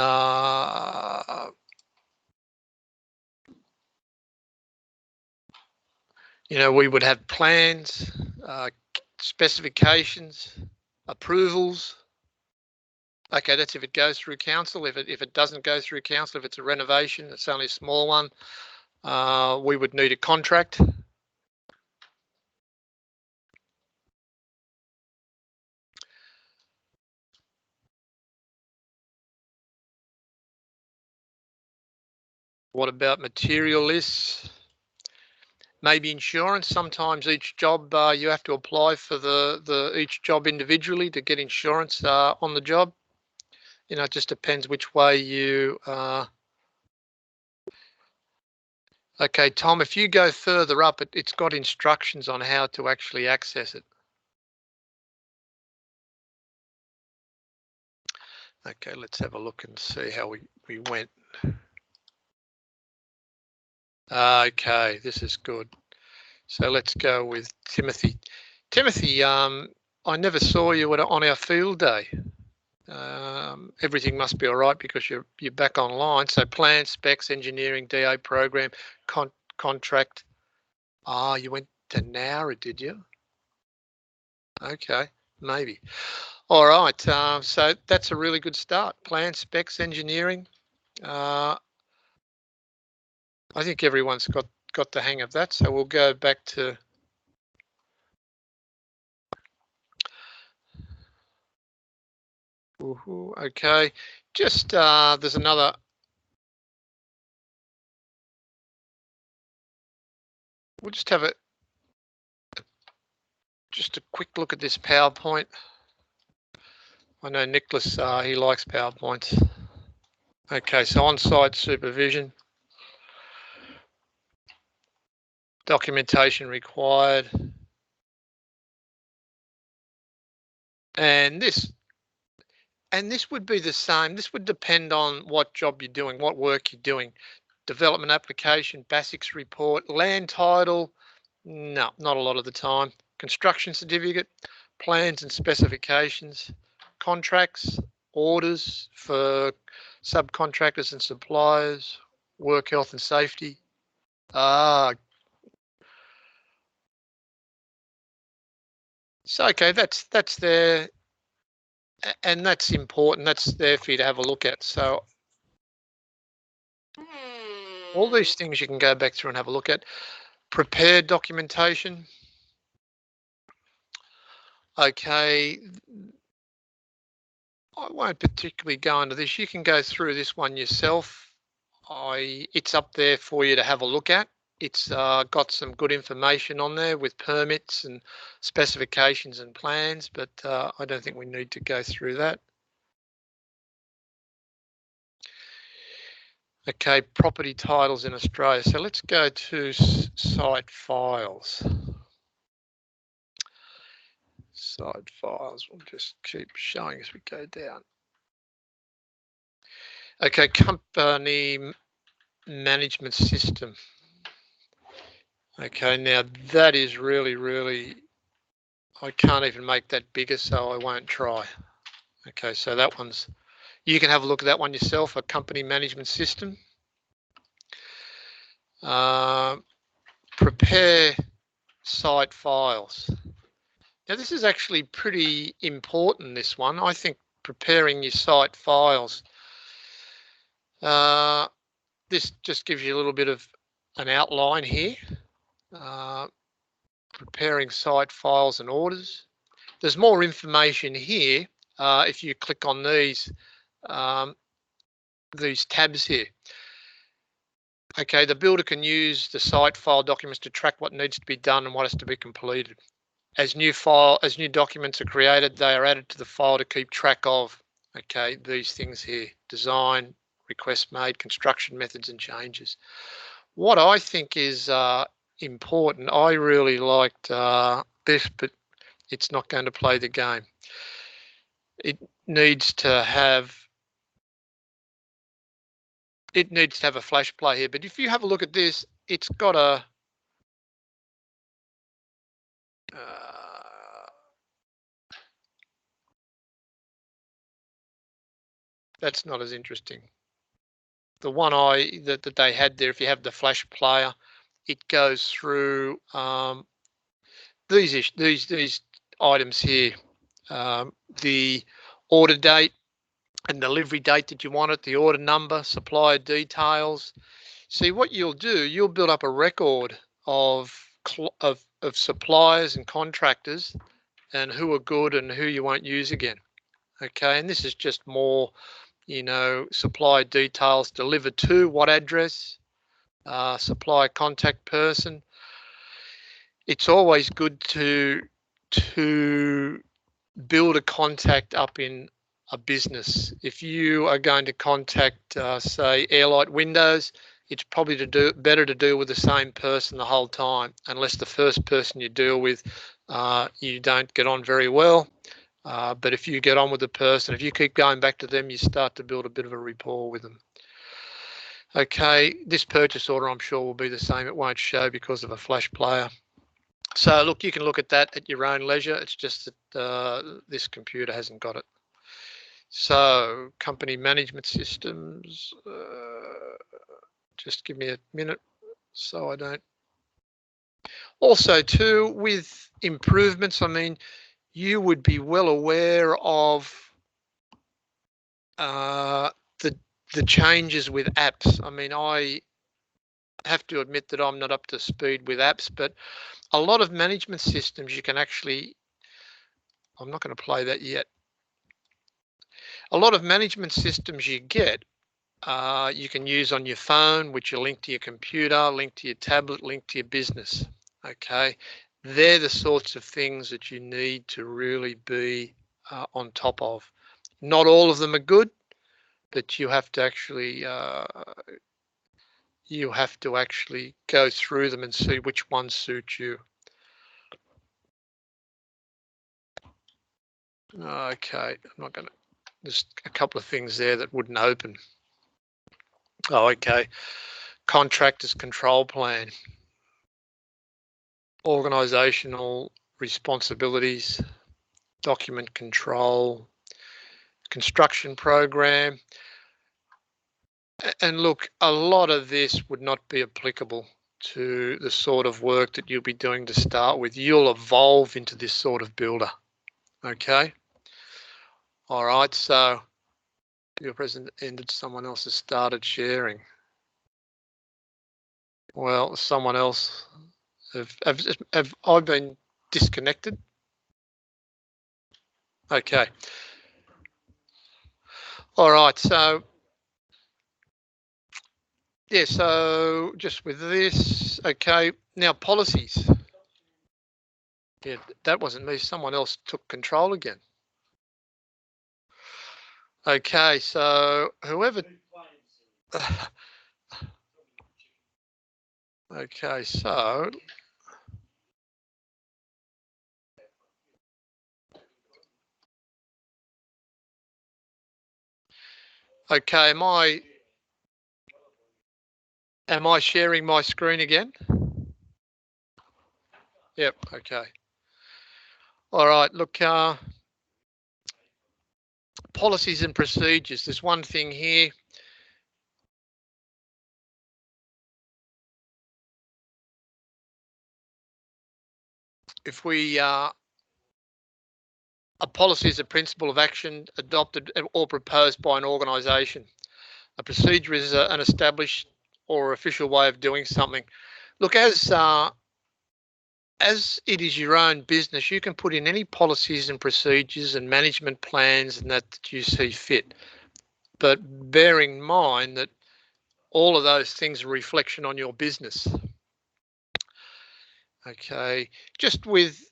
You know, we would have plans, specifications, approvals. Okay, that's if it goes through council. If it doesn't go through council, if it's a renovation, it's only a small one, we would need a contract. What about material lists? Maybe insurance. Sometimes each job you have to apply for each job individually to get insurance on the job. You know, it just depends which way you. Okay, Tom, if you go further up, it's got instructions on how to actually access it. Okay, let's have a look and see how we went. Okay, this is good. So let's go with Timothy. Timothy, I never saw you on our field day. Everything must be all right because you're back online. So plan, specs, engineering, DA program, contract. You went to Nowra, did you? Okay, maybe. All right, so that's a really good start. Plan, specs, engineering. I think everyone's got the hang of that. So we'll go back to. Okay, just there's another. We'll just have just a quick look at this PowerPoint. I know Nicholas, he likes PowerPoints. Okay, so on-site supervision. Documentation required. And this would be the same. This would depend on what job you're doing, what work you're doing. Development application, BASIX report, land title. No, not a lot of the time. Construction certificate, plans and specifications, contracts, orders for subcontractors and suppliers, work health and safety. So okay, that's there, and that's important. That's there for you to have a look at. So all these things you can go back through and have a look at. Prepared documentation. Okay, I won't particularly go into this. You can go through this one yourself. It's up there for you to have a look at. It's got some good information on there with permits and specifications and plans, but I don't think we need to go through that. Okay, property titles in Australia. So let's go to site files. Site files, we'll just keep showing as we go down. Okay, company management system. Okay, now that is really, I can't even make that bigger, so I won't try. Okay, so that one's, you can have a look at that one yourself, a company management system. Prepare site files. Now this is actually pretty important, this one. I think preparing your site files. This just gives you a little bit of an outline here. Preparing site files and orders. There's more information here if you click on these tabs here. Okay, the builder can use the site file documents to track what needs to be done and what has to be completed. As new documents are created, they are added to the file to keep track of, okay, these things here: design, requests made, construction methods and changes. What I think is important, I really liked this, but it's not going to play the game. It needs to have a flash play here, but if you have a look at this, it's got a that's not as interesting. The one that they had there, if you have the flash player, it goes through these items here, the order date and delivery date that you want it, the order number, supplier details. See, what you'll do, you'll build up a record of suppliers and contractors and who are good and who you won't use again. Okay, and this is just more, supplier details delivered to what address, supplier contact person. It's always good to build a contact up in a business. If you are going to contact, say, Airlight Windows, it's probably better to deal with the same person the whole time, unless the first person you deal with you don't get on very well. But if you get on with the person, if you keep going back to them, you start to build a bit of a rapport with them. Okay, this purchase order I'm sure will be the same. It won't show because of a flash player. So look, you can look at that at your own leisure. It's just that this computer hasn't got it. So company management systems, just give me a minute so I don't. Also too, with improvements, I mean, you would be well aware of the changes with apps. I mean, I have to admit that I'm not up to speed with apps, but a lot of management systems you can actually, I'm not going to play that yet. A lot of management systems you get, you can use on your phone, which you link to your computer, link to your tablet, link to your business. Okay, they're the sorts of things that you need to really be on top of. Not all of them are good, but you have to actually go through them and see which ones suit you. Okay, I'm not going to. There's a couple of things there that wouldn't open. Oh, okay. Contractors control plan. Organizational responsibilities, document control, construction program. And look, a lot of this would not be applicable to the sort of work that you'll be doing to start with. You'll evolve into this sort of builder. Okay. All right. So your present ended. Someone else has started sharing. Well, someone else. Have I been disconnected? Okay. All right. So yeah. So just with this. Okay. Now policies. Yeah, that wasn't me. Someone else took control again. Okay, so whoever. Okay, so. Okay, am I sharing my screen again? Yep. Okay. All right. Look, policies and procedures. There's one thing here. If we a policy is a principle of action adopted or proposed by an organisation. A procedure is an established or official way of doing something. Look, as it is your own business, you can put in any policies and procedures and management plans and that you see fit. But bear in mind that all of those things are a reflection on your business. Okay, just with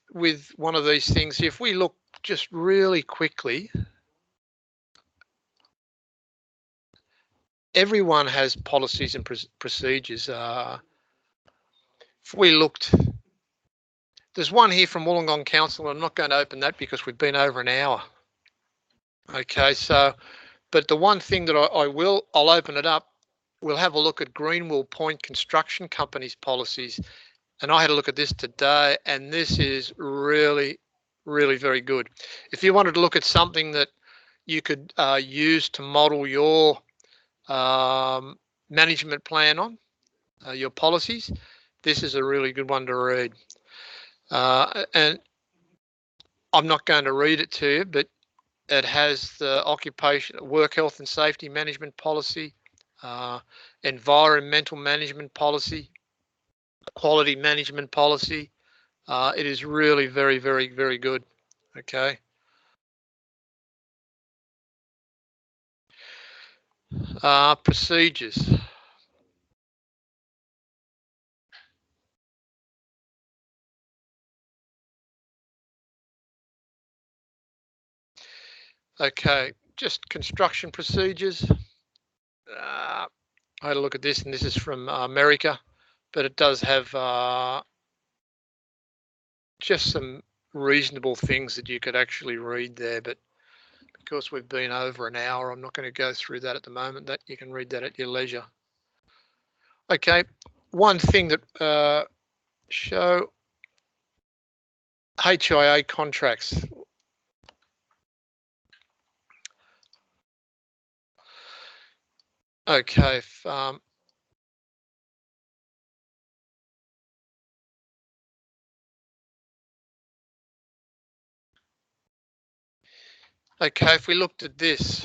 one of these things, if we look just really quickly, everyone has policies and procedures. If we looked, there's one here from Wollongong Council. I'm not going to open that because we've been over an hour. Okay, so, but the one thing that I'll open it up. We'll have a look at Greenwell Point Construction Company's policies. And I had a look at this today, and this is really, really very good. If you wanted to look at something that you could use to model your management plan on, your policies, this is a really good one to read. And I'm not going to read it to you, but it has the work health and safety management policy, environmental management policy, quality management policy. It is really very, very, very good. Okay. Procedures. Okay, just construction procedures. I had a look at this, and this is from America, but it does have just some reasonable things that you could actually read there. But because we've been over an hour, I'm not going to go through that at the moment. That you can read that at your leisure. Okay, one thing that show HIA contracts. Okay, okay, if we looked at this,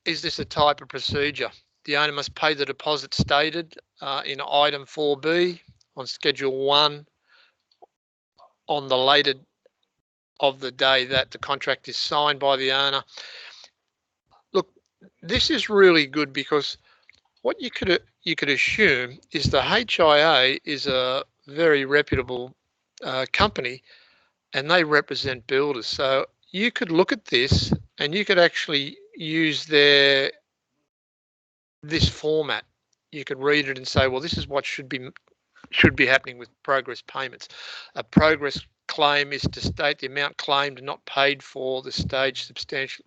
is this a type of procedure? The owner must pay the deposit stated in item 4B on schedule 1 on the later of the day that the contract is signed by the owner. Look, this is really good because what you could assume is the HIA is a very reputable company, and they represent builders. So you could look at this and you could actually use this format. You could read it and say, well, this is what should be happening with progress payments. A progress claim is to state the amount claimed and not paid for the stage substantially.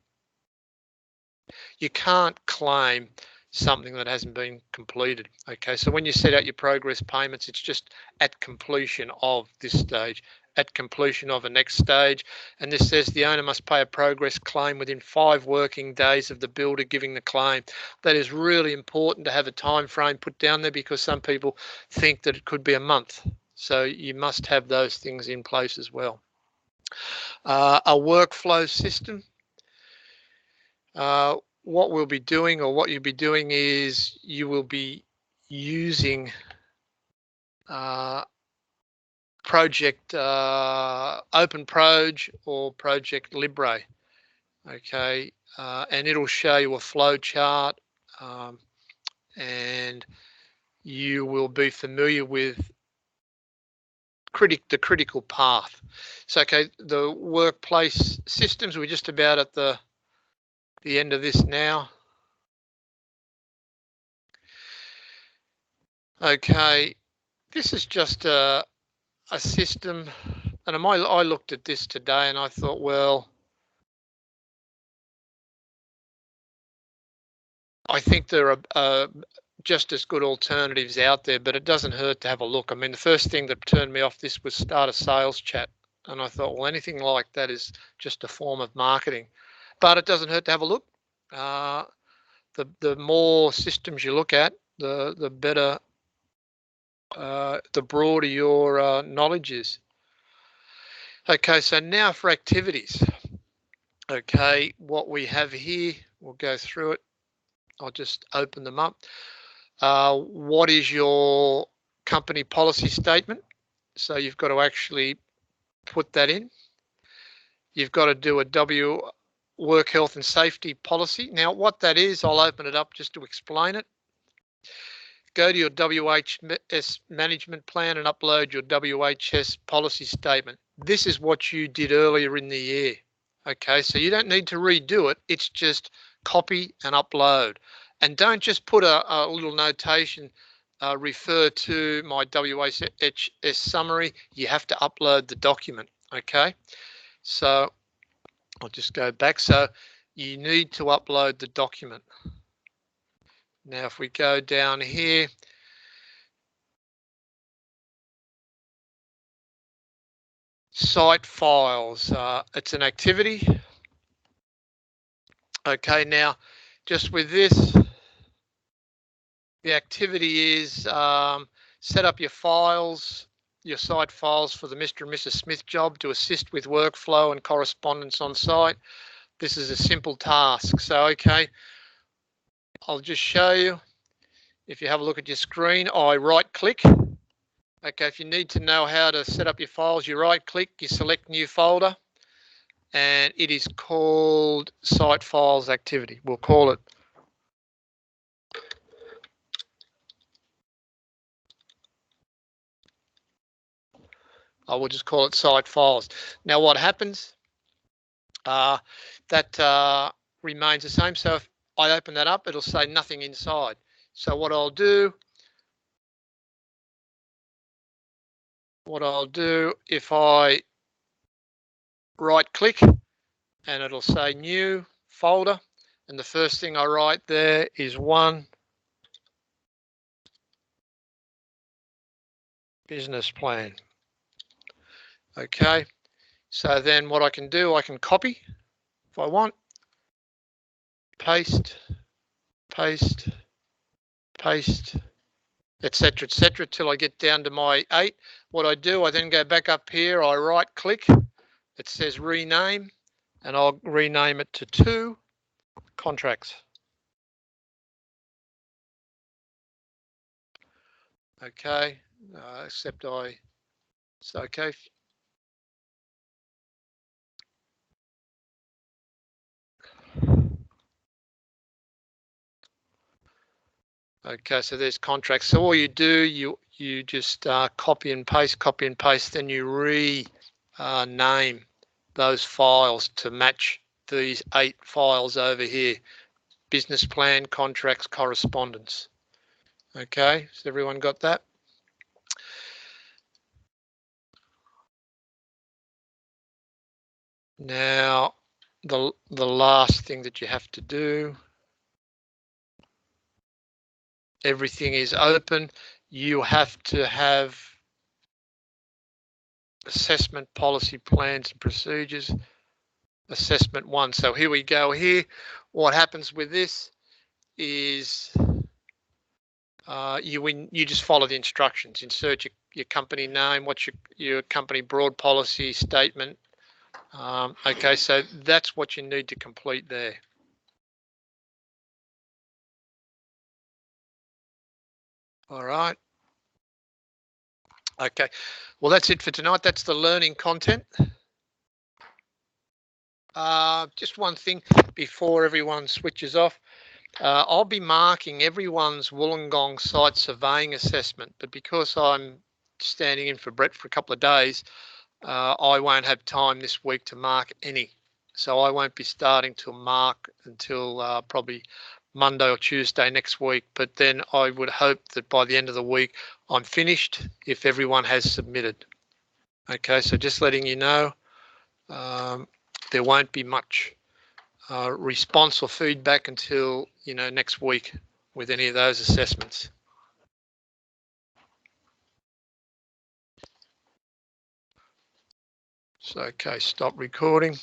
You can't claim something that hasn't been completed. Okay, so when you set out your progress payments, it's just at completion of this stage, at completion of a next stage. And this says the owner must pay a progress claim within 5 working days of the builder giving the claim. That is really important to have a time frame put down there because some people think that it could be a month. So you must have those things in place as well. A workflow system. What we'll be doing, or what you'll be doing, is you will be using Project OpenProj or Project Libre. Okay, and it'll show you a flow chart, and you will be familiar with the critical path. So, okay, the workplace systems, we're just about at the end of this now. Okay, this is just a system, and I looked at this today and I thought, well, I think there are just as good alternatives out there, but it doesn't hurt to have a look. I mean, the first thing that turned me off this was start a sales chat. And I thought, well, anything like that is just a form of marketing, but it doesn't hurt to have a look. The more systems you look at, the better, the broader your knowledge is. Okay, so now for activities. Okay, what we have here, we'll go through it. I'll just open them up. What is your company policy statement? So you've got to actually put that in. You've got to do a work health and safety policy. Now, what that is, I'll open it up just to explain it. Go to your WHS management plan and upload your WHS policy statement. This is what you did earlier in the year. Okay, so you don't need to redo it. It's just copy and upload. And don't just put a little notation, refer to my WHS summary. You have to upload the document. Okay, so I'll just go back. So you need to upload the document. Now, if we go down here, site files, it's an activity. Okay, now just with this, the activity is set up your files, your site files for the Mr. and Mrs. Smith job to assist with workflow and correspondence on site. This is a simple task. So, okay, I'll just show you. If you have a look at your screen, I right click. Okay, if you need to know how to set up your files, you right click, you select new folder, and it is called site files activity. We'll call it. I will just call it site files. Now what happens, that remains the same. So if I open that up, it'll say nothing inside. So what I'll do if I right click, and it'll say new folder, and the first thing I write there is 1 business plan. Okay, so then what I can do, I can copy if I want, paste, paste, paste, etc., etc., till I get down to my 8. What I do, I then go back up here, I right click, it says rename, and I'll rename it to 2 contracts. Okay, except it's okay. Okay, so there's contracts. So all you do, you just copy and paste, then you rename those files to match these 8 files over here. Business plan, contracts, correspondence. Okay, has everyone got that? Now, the last thing that you have to do, everything is open. You have to have assessment policy plans and procedures, assessment 1. So here we go here. What happens with this is you just follow the instructions. Insert your company name, what's your company broad policy statement. Okay, so that's what you need to complete there. All right. Okay, well, that's it for tonight. That's the learning content. Just one thing before everyone switches off. I'll be marking everyone's Wollongong site surveying assessment, but because I'm standing in for Brett for a couple of days, I won't have time this week to mark any. So I won't be starting to mark until probably Monday or Tuesday next week. But then I would hope that by the end of the week, I'm finished if everyone has submitted. Okay, so just letting you know, there won't be much response or feedback until next week. with any of those assessments. So, okay, stop recording.